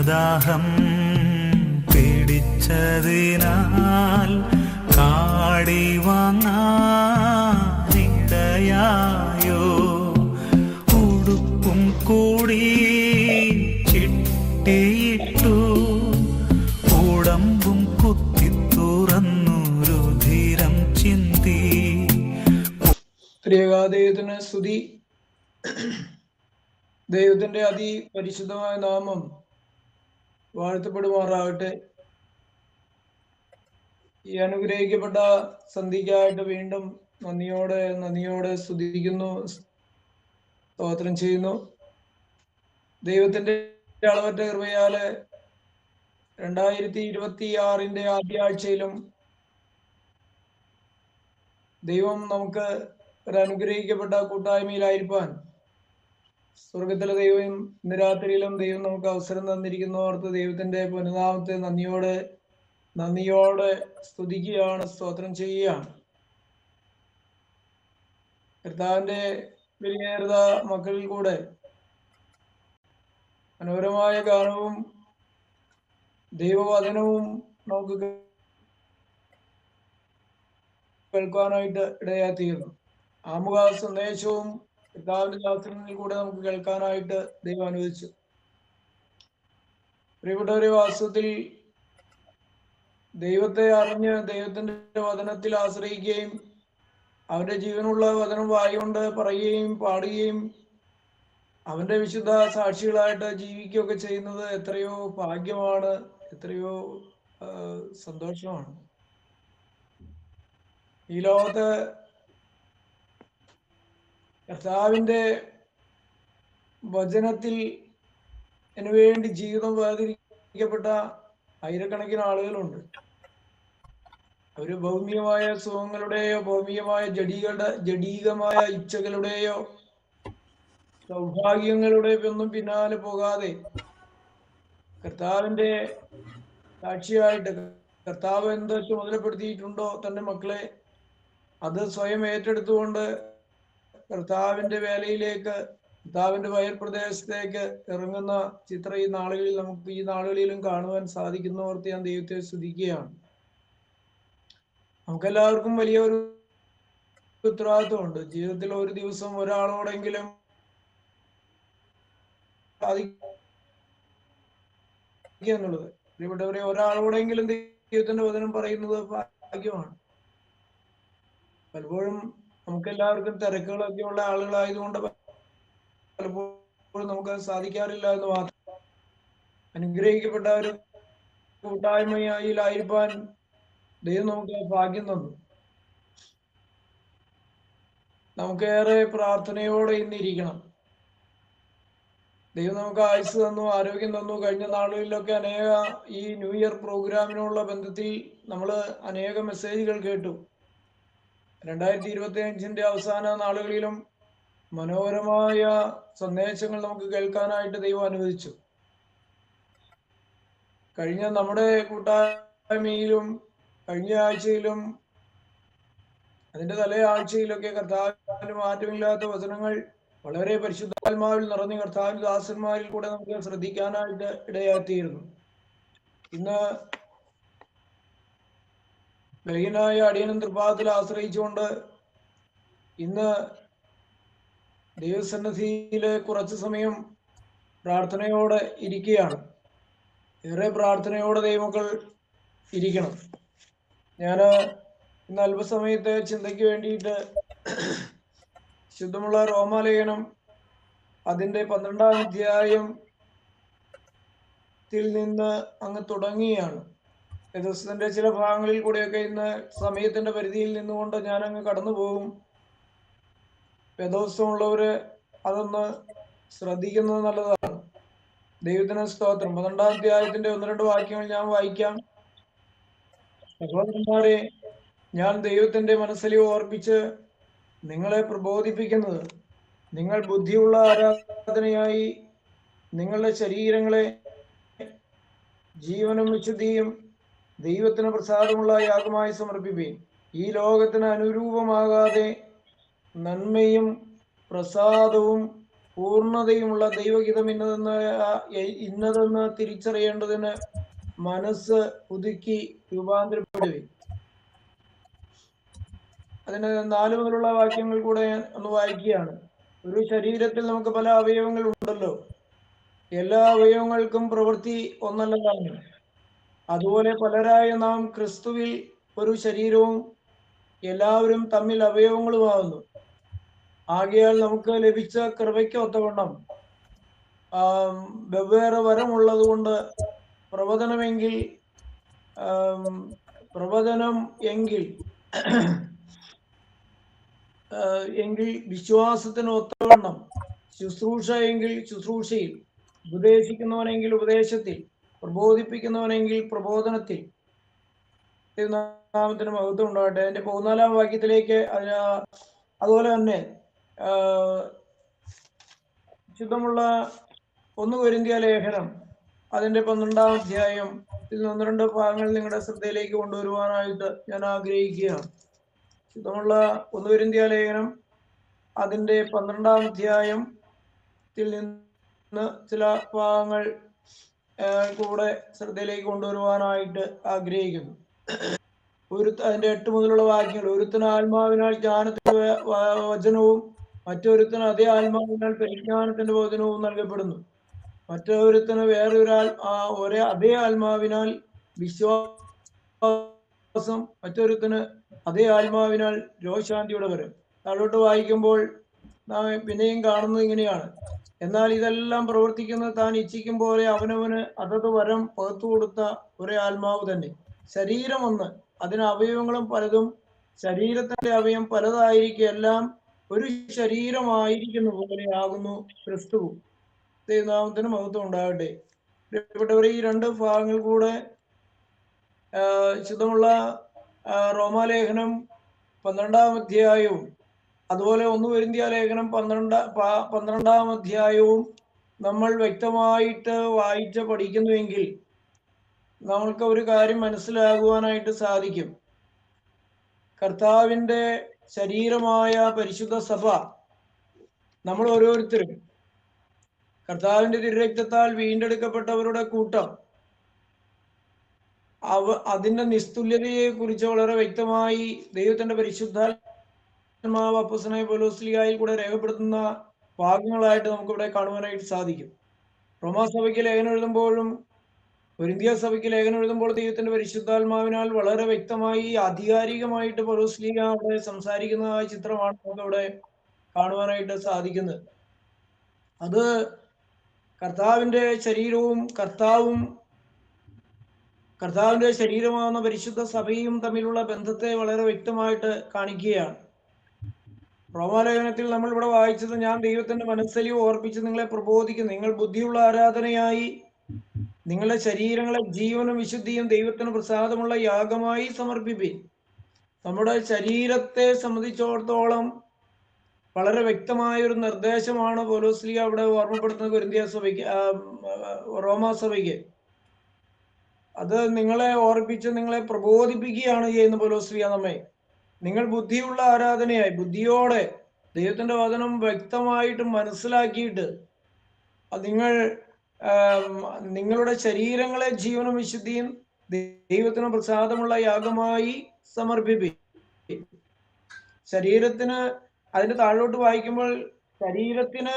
ദാഹം പിടിച്ചതിനാൽ കാടി വാങ്ങാനിടയായോ? ഉടുപ്പും കൂടി ചിട്ടിയിട്ടു ഉടമ്പും കുത്തി തുറന്നു രുധിരം ചിന്തി. ത്രിയേകദൈവത്തിന് സ്തുതി. ദൈവത്തിന്റെ അതിപരിശുദ്ധമായ നാമം വാഴ്ത്തപ്പെടുമാറാകട്ടെ. ഈ അനുഗ്രഹിക്കപ്പെട്ട സന്ധിക്കായിട്ട് വീണ്ടും നന്ദിയോടെ സ്തുതിക്കുന്നു, സ്തോത്രം ചെയ്യുന്നു. ദൈവത്തിന്റെ അളവറ്റ കൃപയാല് 2026 ആദ്യ ആഴ്ചയിലും ദൈവം നമുക്ക് ഒരു അനുഗ്രഹിക്കപ്പെട്ട കൂട്ടായ്മയിലായിരിക്കാൻ സ്വർഗത്തിലെ ദൈവം ഇന്ന് രാത്രിയിലും ദൈവം നമുക്ക് അവസരം തന്നിരിക്കുന്നവർക്ക് ദൈവത്തിന്റെ പുനഃനാമത്തെ നന്ദിയോടെ സ്തുതിക്കുകയാണ്, സ്തോത്രം ചെയ്യുകയാണ്. കർത്താവിന്റെ വിലയേറിയ മക്കളിൽ കൂടെ മനോഹരമായ ഗാനവും ദൈവവചനവും നമുക്ക് കേൾക്കാനായിട്ട് ഇടയായിത്തീർന്നു. ആമുഖ സന്ദേശവും കർത്താവിന്റെ ശാസ്ത്രങ്ങളിൽ കൂടെ നമുക്ക് കേൾക്കാനായിട്ട് ദൈവം അനുവദിച്ചു. പ്രിയപ്പെട്ടവരെ, വാസ്തവത്തിൽ ദൈവത്തെ അറിഞ്ഞ് ദൈവത്തിന്റെ വചനത്തിൽ ആശ്രയിക്കുകയും അവന്റെ ജീവനുള്ള വചനം വായുകൊണ്ട് പറയുകയും പാടുകയും അവന്റെ വിശുദ്ധ സാക്ഷികളായിട്ട് ജീവിക്കുകയൊക്കെ ചെയ്യുന്നത് എത്രയോ ഭാഗ്യമാണ്, എത്രയോ സന്തോഷമാണ്. ഈ ലോകത്ത് കർത്താവിന്റെ വചനത്തിൽ വേണ്ടി ജീവിതം വേർതിരിക്കപ്പെട്ട ആയിരക്കണക്കിന് ആളുകളുണ്ട്. അവര് ഭൗമികമായ സുഖങ്ങളുടെയോ ഭൗമികമായ ജഡീകമായ ഇച്ഛകളുടെയോ സൗഭാഗ്യങ്ങളുടെയോ ഒന്നും പിന്നാലെ പോകാതെ കർത്താവിന്റെ സാക്ഷിയായിട്ട് കർത്താവ് എന്ത് ചുമതലപ്പെടുത്തിയിട്ടുണ്ടോ തന്റെ മക്കളെ അത് സ്വയം ഏറ്റെടുത്തുകൊണ്ട് കർത്താവിന്റെ വേലയിലേക്ക്, കർത്താവിന്റെ വയൽ പ്രദേശത്തേക്ക് ഇറങ്ങുന്ന ചിത്രം ഈ നാളുകളിലും കാണുവാൻ സാധിക്കുന്നവർക്ക് ഞാൻ ദൈവത്തെ സ്തുതിക്കുകയാണ്. നമുക്കെല്ലാവർക്കും വലിയൊരു ഉത്തരവാദിത്വമുണ്ട്. ജീവിതത്തിൽ ഒരു ദിവസം ഒരാളോടെങ്കിലും എന്നുള്ളത്, പ്രിയപ്പെട്ടവരെ, ഒരാളോടെങ്കിലും ദൈവത്തിന്റെ വചനം പറയുന്നത് ഭാഗ്യമാണ്. പലപ്പോഴും നമുക്കെല്ലാവർക്കും തിരക്കുകളൊക്കെ ഉള്ള ആളുകളായതുകൊണ്ട് പലപ്പോഴും നമുക്ക് സാധിക്കാറില്ല എന്ന് മാത്രം. അനുഗ്രഹിക്കപ്പെട്ട ഒരു കൂട്ടായ്മയായിരിക്കാൻ ദൈവം നമുക്ക് ഭാഗ്യം തന്നു. നമുക്കേറെ പ്രാർത്ഥനയോടെ ഇന്നിരിക്കണം. ദൈവം നമുക്ക് ആയുസ് തന്നു, ആരോഗ്യം തന്നു. കഴിഞ്ഞ നാളുകളിലൊക്കെ ഈ ന്യൂ ഇയർ പ്രോഗ്രാമിനുള്ള ബന്ധത്തിൽ നമ്മൾ അനേക മെസ്സേജുകൾ കേട്ടു. 2025 അവസാന നാളുകളിലും മനോഹരമായ സന്ദേശങ്ങൾ നമുക്ക് കേൾക്കാനായിട്ട് ദൈവം അനുവദിച്ചു. കഴിഞ്ഞ നമ്മുടെ കൂട്ടായ്മയിലും കഴിഞ്ഞ ആഴ്ചയിലും അതിന്റെ തലേ ആഴ്ചയിലൊക്കെ കർത്താവിന് മാറ്റമില്ലാത്ത വചനങ്ങൾ വളരെ പരിശുദ്ധാത്മാവിൽ നിറഞ്ഞ കർത്താവിന്റെ ദാസന്മാരിൽ കൂടെ നമുക്ക് ശ്രദ്ധിക്കാനായിട്ട് ഇടയായിത്തീരുന്നു. ഇന്ന് ബലഹീനായ അടിയനും തൃപ്പാദത്തിൽ ആശ്രയിച്ചുകൊണ്ട് ഇന്ന് ദൈവസന്നിധിയിലെ കുറച്ചു സമയം പ്രാർത്ഥനയോടെ ഇരിക്കുകയാണ്. ഏറെ പ്രാർത്ഥനയോടെ ദൈവമക്കൾ ഇരിക്കണം. ഞാൻ ഇന്ന് അല്പസമയത്തെ ചിന്തയ്ക്ക് വേണ്ടിയിട്ട് ശുദ്ധമുള്ള റോമാലേഖനം അതിന്റെ 12-ാം അധ്യായത്തിൽ നിന്ന് അങ്ങ് തുടങ്ങുകയാണ്. ദിവസത്തിന്റെ ചില ഭാഗങ്ങളിൽ കൂടെയൊക്കെ ഇന്ന് സമയത്തിന്റെ പരിധിയിൽ നിന്നുകൊണ്ട് ഞാൻ അങ്ങ് കടന്നു പോകും. വേദോസ്തമുള്ളവര് അതൊന്ന് ശ്രദ്ധിക്കുന്നത് നല്ലതാണ്. ദൈവത്തിന് സ്തോത്രം. 12-ാം അധ്യായത്തിന്റെ 1-2 വാക്യങ്ങൾ ഞാൻ വായിക്കാം. സഹോദരന്മാരെ, ഞാൻ ദൈവത്തിന്റെ മനസ്സിൽ ഓർപ്പിച്ച് നിങ്ങളെ പ്രബോധിപ്പിക്കുന്നത്, നിങ്ങൾ ബുദ്ധിയുള്ള ആരാധനയായി നിങ്ങളുടെ ശരീരങ്ങളെ ജീവനും വിശുദ്ധിയും ദൈവത്തിന് പ്രസാദമുള്ള യാഗമായി സമർപ്പിപ്പീൻ. ഈ ലോകത്തിന് അനുരൂപമാകാതെ നന്മയും പ്രസാദവും പൂർണ്ണതയുമുള്ള ദൈവഹിതം ഇന്നതെന്ന് തിരിച്ചറിയേണ്ടതിന് മനസ്സ് പുതുക്കി രൂപാന്തരപ്പെടുകയും. അതിന് 4 മുതലുള്ള വാക്യങ്ങൾ കൂടെ ഒന്ന് വായിക്കുകയാണ്. ഒരു ശരീരത്തിൽ നമുക്ക് പല അവയവങ്ങൾ ഉണ്ടല്ലോ, എല്ലാ അവയവങ്ങൾക്കും പ്രവൃത്തി ഒന്നല്ലതാണ്. അതുപോലെ പലരായ നാം ക്രിസ്തുവിൽ ഒരു ശരീരവും എല്ലാവരും തമ്മിൽ അവയവങ്ങളുമാകുന്നു. ആകയാൽ നമുക്ക് ലഭിച്ച കൃപയ്ക്ക് ഒത്തവണ്ണം വെവ്വേറെ വരമുള്ളത് കൊണ്ട് പ്രവചനമെങ്കിൽ പ്രവചനം എങ്കിൽ വിശ്വാസത്തിന് ഒത്തവണ്ണം, ശുശ്രൂഷ എങ്കിൽ ശുശ്രൂഷയിൽ, ഉപദേശിക്കുന്നവനെങ്കിൽ ഉപദേശത്തിൽ, പ്രബോധിപ്പിക്കുന്നവനെങ്കിൽ പ്രബോധനത്തിൽ. നാമത്തിന് മഹത്വം ഉണ്ടാകട്ടെ. അതിന്റെ 14-ാം വാക്യത്തിലേക്ക് അതുപോലെ തന്നെ ശുദ്ധമുള്ള 1 കൊരിന്ത്യ ലേഖനം അതിന്റെ 12-ാം അധ്യായം ഇതിൽ 1-2 ഭാഗങ്ങൾ നിങ്ങളുടെ ശ്രദ്ധയിലേക്ക് കൊണ്ടുവരുവാനായിട്ട് ഞാൻ ആഗ്രഹിക്കുകയാണ്. ശുദ്ധമുള്ള 1 കൊരിന്ത്യ ലേഖനം അതിന്റെ 12-ാം അധ്യായത്തിൽ നിന്ന് ചില ഭാഗങ്ങൾ കൂടെ ശ്രദ്ധയിലേക്ക് കൊണ്ടുവരുവാനായിട്ട് ആഗ്രഹിക്കുന്നു. അതിന്റെ 8 മുതലുള്ള വാക്യങ്ങൾ, ഒരുത്തിന് ആത്മാവിനാൽ ജ്ഞാനത്തിന്റെ വചനവും മറ്റൊരുത്തിന് അതേ ആത്മാവിനാൽ പരിജ്ഞാനത്തിന്റെ വചനവും നൽകപ്പെടുന്നു. മറ്റൊരുത്തിന് അതേ ആത്മാവിനാൽ വിശ്വാസം, മറ്റൊരുത്തിന് അതേ ആത്മാവിനാൽ രോഗശാന്തിയുടെ വരം. താഴോട്ട് വായിക്കുമ്പോൾ നാം പിന്നെയും കാണുന്നത് ഇങ്ങനെയാണ്: എന്നാൽ ഇതെല്ലാം പ്രവർത്തിക്കുന്നത് താൻ ഇച്ഛിക്കും പോലെ അവനവന് അതത് വരം പകർത്തു കൊടുത്ത ഒരേ ആത്മാവ് തന്നെ. ശരീരം ഒന്ന്, അതിന് അവയവങ്ങളും പലതും. ശരീരത്തിന്റെ അവയവം പലതായിരിക്കും, എല്ലാം ഒരു ശരീരമായിരിക്കുന്ന പോലെയാകുന്നു ക്രിസ്തുവും. ദൈവനാമത്തിന് മഹത്വം ഉണ്ടാകട്ടെ. പ്രിയപ്പെട്ടവരെ, ഈ 2 ഭാഗങ്ങൾ കൂടെ ശുദ്ധമുള്ള റോമാലേഖനം 12-ാം അധ്യായവും അതുപോലെ 1 കൊരിന്ത്യ ലേഖനം 12-ാം അധ്യായവും നമ്മൾ വ്യക്തമായിട്ട് വായിച്ച് പഠിക്കുന്നുവെങ്കിൽ നമ്മൾക്ക് ഒരു കാര്യം മനസ്സിലാകുവാനായിട്ട് സാധിക്കും. കർത്താവിന്റെ ശരീരമായ പരിശുദ്ധ സഭ, നമ്മൾ ഓരോരുത്തരും കർത്താവിന്റെ തിരുരക്തത്താൽ വീണ്ടെടുക്കപ്പെട്ടവരുടെ കൂട്ടം, അതിന്റെ നിസ്തുല്യതയെ കുറിച്ച് വളരെ വ്യക്തമായി ദൈവത്തിന്റെ പരിശുദ്ധാത്മാവ് അപ്പോസ്തലനായ പൗലോസ്ലീഹായിൽ കൂടെ രേഖപ്പെടുത്തുന്ന ഭാഗങ്ങളായിട്ട് നമുക്കിവിടെ കാണുവാനായിട്ട് സാധിക്കും. റോമാസഭയ്ക്ക് ലേഖനം എഴുതുമ്പോഴും കൊരിന്ത്യ സഭയ്ക്ക് ലേഖനം എഴുതുമ്പോൾ ദൈവത്തിന്റെ പരിശുദ്ധാത്മാവിനാൽ വളരെ വ്യക്തമായി ആധികാരികമായിട്ട് പൗലോസ്ലീഹ അവിടെ സംസാരിക്കുന്ന ചിത്രമാണ് നമുക്കവിടെ കാണുവാനായിട്ട് സാധിക്കുന്നത്. അത് കർത്താവിന്റെ ശരീരവും കർത്താവിന്റെ ശരീരമാകുന്ന പരിശുദ്ധ സഭയും തമ്മിലുള്ള ബന്ധത്തെ വളരെ വ്യക്തമായിട്ട് കാണിക്കുകയാണ്. റോമാലേഖനത്തിൽ നമ്മൾ ഇവിടെ വായിച്ചത്: ഞാൻ ദൈവത്തിന്റെ മനസ്സലിവ് ഓർപ്പിച്ച് നിങ്ങളെ പ്രബോധിക്കുന്നു, നിങ്ങൾ ബുദ്ധിയുള്ള ആരാധനയായി നിങ്ങളുടെ ശരീരങ്ങളെ ജീവനും വിശുദ്ധിയും ദൈവത്തിന് പ്രസാദമുള്ള യാഗമായി സമർപ്പിപ്പീൻ. നമ്മുടെ ശരീരത്തെ സംബന്ധിച്ചിടത്തോളം വളരെ വ്യക്തമായ ഒരു നിർദ്ദേശമാണ് പൗലോസ്ലീഹ അവിടെ ഓർമ്മപ്പെടുത്തുന്നത് കൊരിന്ത്യ സഭയ്ക്ക്, റോമാസഭയ്ക്ക്. അത് നിങ്ങളെ ഓർപ്പിച്ച് നിങ്ങളെ പ്രബോധിപ്പിക്കുകയാണ് ചെയ്യുന്ന പൗലോസ്ലീഹ നമ്മെ. നിങ്ങൾ ബുദ്ധിയുള്ള ആരാധനയായി, ബുദ്ധിയോടെ ദൈവത്തിന്റെ വചനം വ്യക്തമായിട്ട് മനസ്സിലാക്കിയിട്ട് നിങ്ങളുടെ ശരീരങ്ങളെ ജീവനും വിശുദ്ധിയും ദൈവത്തിന് പ്രസാദമുള്ള യാഗമായി സമർപ്പിപ്പീൻ. ശരീരത്തിന്, അതിന്റെ താഴോട്ട് വായിക്കുമ്പോൾ, ശരീരത്തിന്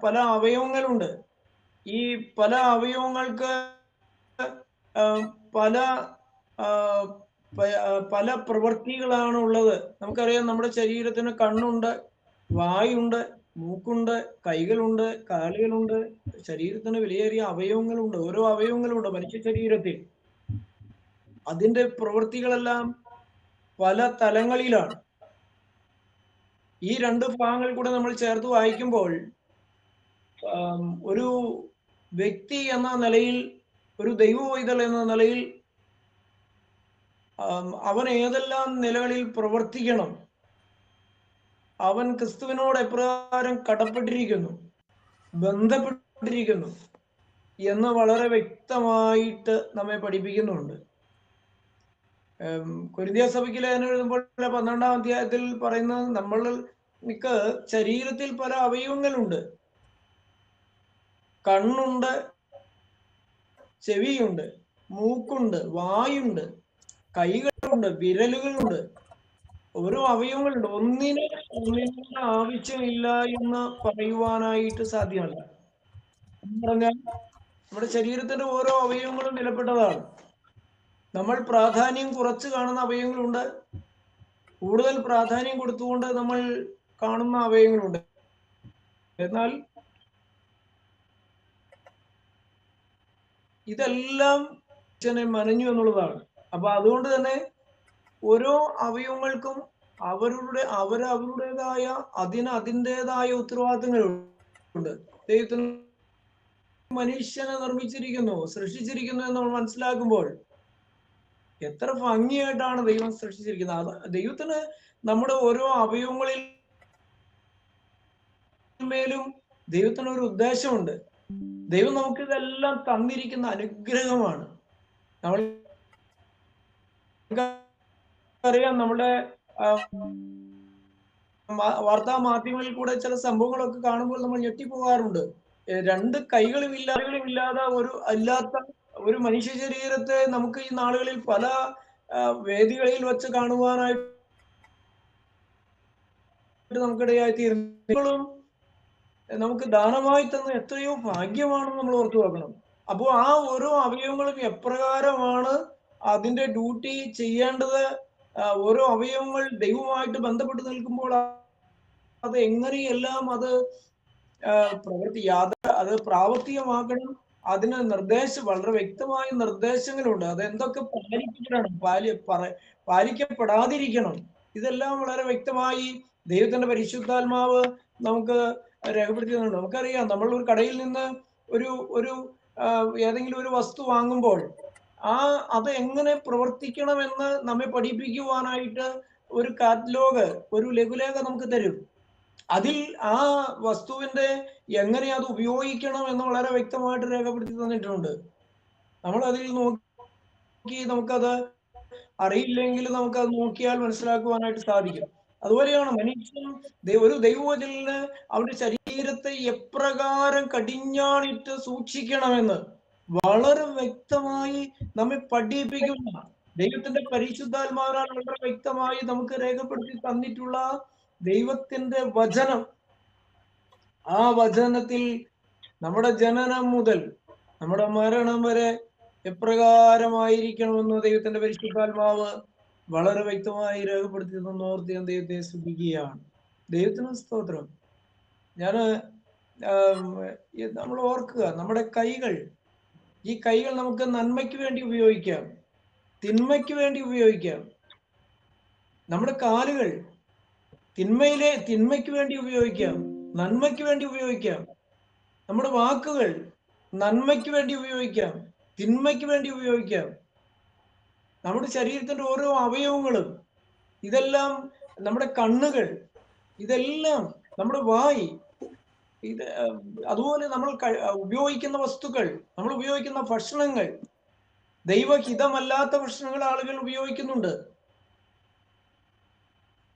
പല അവയവങ്ങളുണ്ട്. ഈ പല അവയവങ്ങൾക്ക് പല പ്രവൃത്തികളാണ് ഉള്ളത്. നമുക്കറിയാം, നമ്മുടെ ശരീരത്തിന് കണ്ണുണ്ട്, വായുണ്ട്, മൂക്കുണ്ട്, കൈകളുണ്ട്, കാലുകളുണ്ട്. ശരീരത്തിന് വിലയേറിയ അവയവങ്ങളുണ്ട്, ഓരോ അവയവങ്ങളുണ്ട് മനുഷ്യ ശരീരത്തിൽ. അതിന്റെ പ്രവൃത്തികളെല്ലാം പല തലങ്ങളിലാണ്. ഈ 2 ഭാഗങ്ങൾ കൂടെ നമ്മൾ ചേർത്ത് വായിക്കുമ്പോൾ ഒരു വ്യക്തി എന്ന നിലയിൽ, ഒരു ദൈവവൈതൽ എന്ന നിലയിൽ അവൻ ഏതെല്ലാം നിലകളിൽ പ്രവർത്തിക്കണം, അവൻ ക്രിസ്തുവിനോട് എപ്രകാരം കടപ്പെട്ടിരിക്കുന്നു, ബന്ധപ്പെട്ടിരിക്കുന്നു എന്ന് വളരെ വ്യക്തമായിട്ട് നമ്മെ പഠിപ്പിക്കുന്നുണ്ട്. കൊരിന്ത്യ സഭയ്ക്ക് ലേഖനം എഴുതുമ്പോൾ 12-ാം അധ്യായത്തിൽ പറയുന്നത്, നമ്മൾക്ക് ശരീരത്തിൽ പല അവയവങ്ങളുണ്ട്. കണ്ണുണ്ട്, ചെവിയുണ്ട്, മൂക്കുണ്ട്, വായുണ്ട്, കൈകളുണ്ട്, വിരലുകളുണ്ട്, ഓരോ അവയവങ്ങളുണ്ട്. ഒന്നിന് ആവശ്യമില്ല എന്ന് പറയുവാനായിട്ട് സാധ്യമല്ല. എന്ന് പറഞ്ഞാൽ നമ്മുടെ ശരീരത്തിന്റെ ഓരോ അവയവങ്ങളും വിലപ്പെട്ടതാണ്. നമ്മൾ പ്രാധാന്യം കുറച്ച് കാണുന്ന അവയവങ്ങളുണ്ട്, കൂടുതൽ പ്രാധാന്യം കൊടുത്തുകൊണ്ട് നമ്മൾ കാണുന്ന അവയവങ്ങളുണ്ട്. എന്നാൽ ഇതെല്ലാം മനഞ്ഞു എന്നുള്ളതാണ്. അപ്പൊ അതുകൊണ്ട് തന്നെ ഓരോ അവയവങ്ങൾക്കും അവരുടേതായ അതിൻ്റെതായ ഉത്തരവാദിത്തങ്ങളുണ്ട്. ദൈവത്തിന് മനുഷ്യനെ നിർമ്മിച്ചിരിക്കുന്നു, സൃഷ്ടിച്ചിരിക്കുന്നു എന്ന് നമ്മൾ മനസ്സിലാക്കുമ്പോൾ എത്ര ഭംഗിയായിട്ടാണ് ദൈവം സൃഷ്ടിച്ചിരിക്കുന്നത്. ദൈവത്തിന് നമ്മുടെ ഓരോ അവയവങ്ങളിൽ മേലും ദൈവത്തിന് ഒരു ഉദ്ദേശമുണ്ട്. ദൈവം നമുക്ക് ഇതെല്ലാം തന്നിരിക്കുന്ന അനുഗ്രഹമാണ്. നമ്മൾ അറിയാം, നമ്മുടെ വാർത്താ മാധ്യമങ്ങളിൽ കൂടെ ചില സംഭവങ്ങളൊക്കെ കാണുമ്പോൾ നമ്മൾ ഞെട്ടിപ്പോകാറുണ്ട്. രണ്ട് കൈകളും ഇല്ലാതെ അല്ലാത്ത ഒരു മനുഷ്യ ശരീരത്തെ നമുക്ക് ഈ നാളുകളിൽ പല വേദികളിൽ വെച്ച് കാണുവാനായിട്ട് നമുക്കിടയായി തീരുന്നു. നമുക്ക് ദാനമായി തന്ന എത്രയോ ഭാഗ്യമാണെന്ന് നമ്മൾ ഓർത്തു വെക്കണം. അപ്പോൾ ആ ഓരോ അവയവങ്ങളും എപ്രകാരമാണ് അതിന്റെ ഡ്യൂട്ടി ചെയ്യേണ്ടത്, ഓരോ അവയവങ്ങൾ ദൈവവുമായിട്ട് ബന്ധപ്പെട്ട് നിൽക്കുമ്പോൾ അത് എങ്ങനെയെല്ലാം അത് അത് പ്രാവർത്തികമാക്കണം. അതിന് വളരെ വ്യക്തമായ നിർദ്ദേശങ്ങളുണ്ട്. അത് എന്തൊക്കെ പാലിക്കപ്പെടാതിരിക്കണം. ഇതെല്ലാം വളരെ വ്യക്തമായി ദൈവത്തിന്റെ പരിശുദ്ധാത്മാവ് നമുക്ക് രേഖപ്പെടുത്തി തന്നിട്ടുണ്ട്. നമുക്കറിയാം, നമ്മൾ ഒരു കടയിൽ നിന്ന് ഒരു ഏതെങ്കിലും ഒരു വസ്തു വാങ്ങുമ്പോൾ അത് എങ്ങനെ പ്രവർത്തിക്കണമെന്ന് നമ്മെ പഠിപ്പിക്കുവാനായിട്ട് ഒരു കാറ്റലോഗ്, ഒരു ലഘുലേഖ നമുക്ക് തരും. അതിൽ ആ വസ്തുവിന്റെ എങ്ങനെ അത് ഉപയോഗിക്കണം എന്ന് വളരെ വ്യക്തമായിട്ട് രേഖപ്പെടുത്തി തന്നിട്ടുണ്ട്. നമ്മൾ അതിൽ നോക്കി നമുക്കത് അറിയില്ലെങ്കിൽ നമുക്കത് നോക്കിയാൽ മനസ്സിലാക്കുവാനായിട്ട് സാധിക്കും. അതുപോലെയാണ് മനുഷ്യൻ ഒരു ദൈവവചനത്തിന് അവരുടെ ശരീരത്തെ എപ്രകാരം കടിഞ്ഞാണിട്ട് സൂക്ഷിക്കണമെന്ന് വളരെ വ്യക്തമായി നമ്മെ പഠിപ്പിക്കുന്ന ദൈവത്തിന്റെ പരിശുദ്ധാത്മാവിനാൽ വളരെ വ്യക്തമായി നമുക്ക് രേഖപ്പെടുത്തി തന്നിട്ടുള്ള ദൈവത്തിന്റെ വചനം, ആ വചനത്തിൽ നമ്മുടെ ജനനം മുതൽ നമ്മുടെ മരണം വരെ എപ്രകാരമായിരിക്കണമെന്ന് ദൈവത്തിന്റെ പരിശുദ്ധാത്മാവ് വളരെ വ്യക്തമായി രേഖപ്പെടുത്തി തന്നോർത്ത് ഞാൻ ദൈവത്തെ സ്തുതിക്കുകയാണ്. ദൈവത്തിന് സ്തോത്രം. നമ്മൾ ഓർക്കുക, നമ്മുടെ കൈകൾ, ഈ കൈകൾ നമുക്ക് നന്മയ്ക്ക് വേണ്ടി ഉപയോഗിക്കാം, തിന്മയ്ക്ക് വേണ്ടി ഉപയോഗിക്കാം. നമ്മുടെ കാലുകൾ തിന്മയ്ക്ക് വേണ്ടി ഉപയോഗിക്കാം, നന്മയ്ക്ക് വേണ്ടി ഉപയോഗിക്കാം. നമ്മുടെ വാക്കുകൾ നന്മയ്ക്ക് വേണ്ടി ഉപയോഗിക്കാം, തിന്മയ്ക്ക് വേണ്ടി ഉപയോഗിക്കാം. നമ്മുടെ ശരീരത്തിന്റെ ഓരോ അവയവങ്ങളും, ഇതെല്ലാം, നമ്മുടെ കണ്ണുകൾ, ഇതെല്ലാം, നമ്മുടെ വായി, അതുപോലെ നമ്മൾ ഉപയോഗിക്കുന്ന വസ്തുക്കൾ, നമ്മൾ ഉപയോഗിക്കുന്ന ഭക്ഷണങ്ങൾ, ദൈവഹിതമല്ലാത്ത ഭക്ഷണങ്ങൾ ആളുകൾ ഉപയോഗിക്കുന്നുണ്ട്.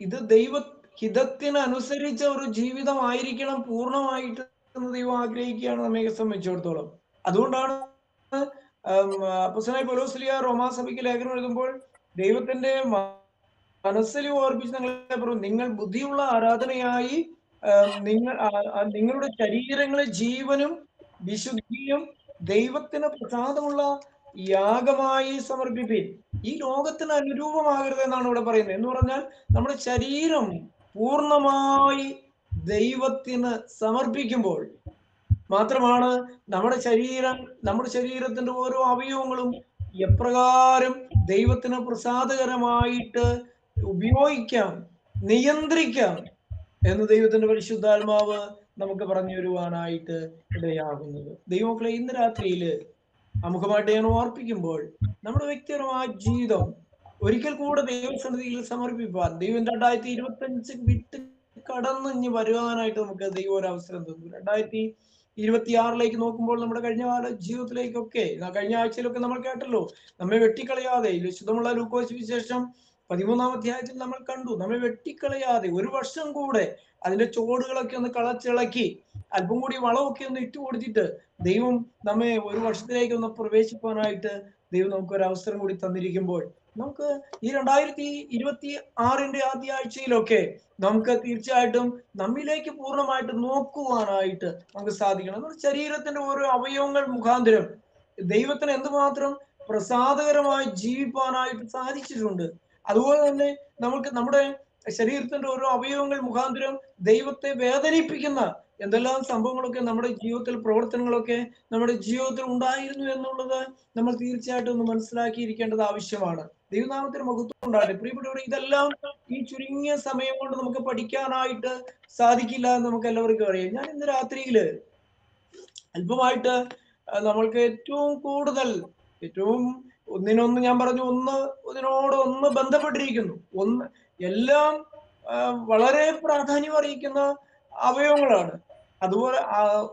ഇത് ദൈവഹിതത്തിനനുസരിച്ച ഒരു ജീവിതമായിരിക്കണം പൂർണ്ണമായിട്ട് എന്ന് ദൈവം ആഗ്രഹിക്കുകയാണ് നമ്മെ സംബന്ധിച്ചിടത്തോളം. അതുകൊണ്ടാണ് അപ്പോസ്തലനായ പൗലോസ് റോമാസഭയ്ക്ക് ലേഖനം എഴുതുമ്പോൾ ദൈവത്തിന്റെ മനസ്സിൽ ഓർപ്പിച്ച് നിങ്ങൾ ബുദ്ധിയുള്ള ആരാധനയായി നിങ്ങളുടെ ശരീരങ്ങളെ ജീവനും വിശുദ്ധിയും ദൈവത്തിന് പ്രസാദമുള്ള യാഗമായി സമർപ്പിപ്പീൻ. ഈ ലോകത്തിന് അനുരൂപമാകരുത് എന്നാണ് ഇവിടെ പറയുന്നത്. എന്ന് പറഞ്ഞാൽ നമ്മുടെ ശരീരം പൂർണ്ണമായി ദൈവത്തിന് സമർപ്പിക്കുമ്പോൾ മാത്രമാണ് നമ്മുടെ ശരീരത്തിന്റെ ഓരോ അവയവങ്ങളും എപ്രകാരം ദൈവത്തിന് പ്രസാദകരമായിട്ട് ഉപയോഗിക്കാം, നിയന്ത്രിക്കാം എന്ന് ദൈവത്തിന്റെ പരിശുദ്ധാത്മാവ് നമുക്ക് പറഞ്ഞു തരുവാനായിട്ട് ഇടയാകുന്നത്. ദൈവമക്കളെ, ഇന്ന് രാത്രിയില് അമുഖമായിട്ട് ഞാൻ ഓർപ്പിക്കുമ്പോൾ നമ്മുടെ വ്യക്തിപരമായ ജീവിതം ഒരിക്കൽ കൂടെ ദൈവസന്നിധിയിൽ സമർപ്പിപ്പാൻ ദൈവം 2025 വിട്ട് കടന്ന് ഇനി വരുവാനായിട്ട് നമുക്ക് ദൈവം ഒരു അവസരം തന്നു. 2026 നോക്കുമ്പോൾ നമ്മുടെ കഴിഞ്ഞ കാല ജീവിതത്തിലേക്കൊക്കെ, കഴിഞ്ഞ ആഴ്ചയിലൊക്കെ നമ്മൾ കേട്ടല്ലോ, നമ്മെ വെട്ടിക്കളയാതെ, വിശുദ്ധമുള്ള ലൂക്കോസ് വിശേഷം 13-ാം അധ്യായത്തിൽ നമ്മൾ കണ്ടു, നമ്മെ വെട്ടിക്കളയാതെ ഒരു വർഷം കൂടെ അതിന്റെ ചോടുകളൊക്കെ ഒന്ന് കളച്ചിളക്കി അല്പം കൂടി വളമൊക്കെ ഒന്ന് ഇട്ട് കൊടുത്തിട്ട് ദൈവം നമ്മെ ഒരു വർഷത്തിലേക്ക് ഒന്ന് പ്രവേശിപ്പാനായിട്ട് ദൈവം നമുക്ക് ഒരു അവസരം കൂടി തന്നിരിക്കുമ്പോൾ നമുക്ക് ഈ 2026 ആദ്യ ആഴ്ചയിലൊക്കെ നമുക്ക് തീർച്ചയായിട്ടും നമ്മിലേക്ക് പൂർണ്ണമായിട്ട് നോക്കുവാനായിട്ട് നമുക്ക് സാധിക്കണം. നമ്മുടെ ശരീരത്തിന്റെ ഓരോ അവയവങ്ങൾ മുഖാന്തരം ദൈവത്തിന് എന്തുമാത്രം പ്രസാദകരമായി ജീവിപ്പാനായിട്ട് സാധിച്ചിട്ടുണ്ട്. അതുപോലെ തന്നെ നമുക്ക് നമ്മുടെ ശരീരത്തിന്റെ ഓരോ അവയവങ്ങൾ മുഖാന്തരം ദൈവത്തെ വേദനിപ്പിക്കുന്ന എന്തെല്ലാം സംഭവങ്ങളൊക്കെ നമ്മുടെ ജീവിതത്തിൽ, പ്രവർത്തനങ്ങളൊക്കെ നമ്മുടെ ജീവിതത്തിൽ ഉണ്ടായിരുന്നു എന്നുള്ളത് നമ്മൾ തീർച്ചയായിട്ടും ഒന്ന് മനസ്സിലാക്കിയിരിക്കേണ്ടത് ആവശ്യമാണ്. ദൈവനാമത്തിന് മഹത്വം ഉണ്ടാകട്ടെ. പ്രിയപ്പെട്ടവരെ, ഇതെല്ലാം ഈ ചുരുങ്ങിയ സമയം കൊണ്ട് നമുക്ക് പഠിക്കാനായിട്ട് സാധിക്കില്ല എന്ന് നമുക്ക് എല്ലാവർക്കും അറിയാം. ഞാൻ ഇന്ന് രാത്രിയില് അല്പമായിട്ട് നമ്മൾക്ക് ഏറ്റവും കൂടുതൽ ഒന്നിനൊന്ന് ഞാൻ പറഞ്ഞു, ഒന്നിനോട് ബന്ധപ്പെട്ടിരിക്കുന്നു. എല്ലാം വളരെ പ്രാധാന്യം അറിയിക്കുന്ന അവയവങ്ങളാണ്. അതുപോലെ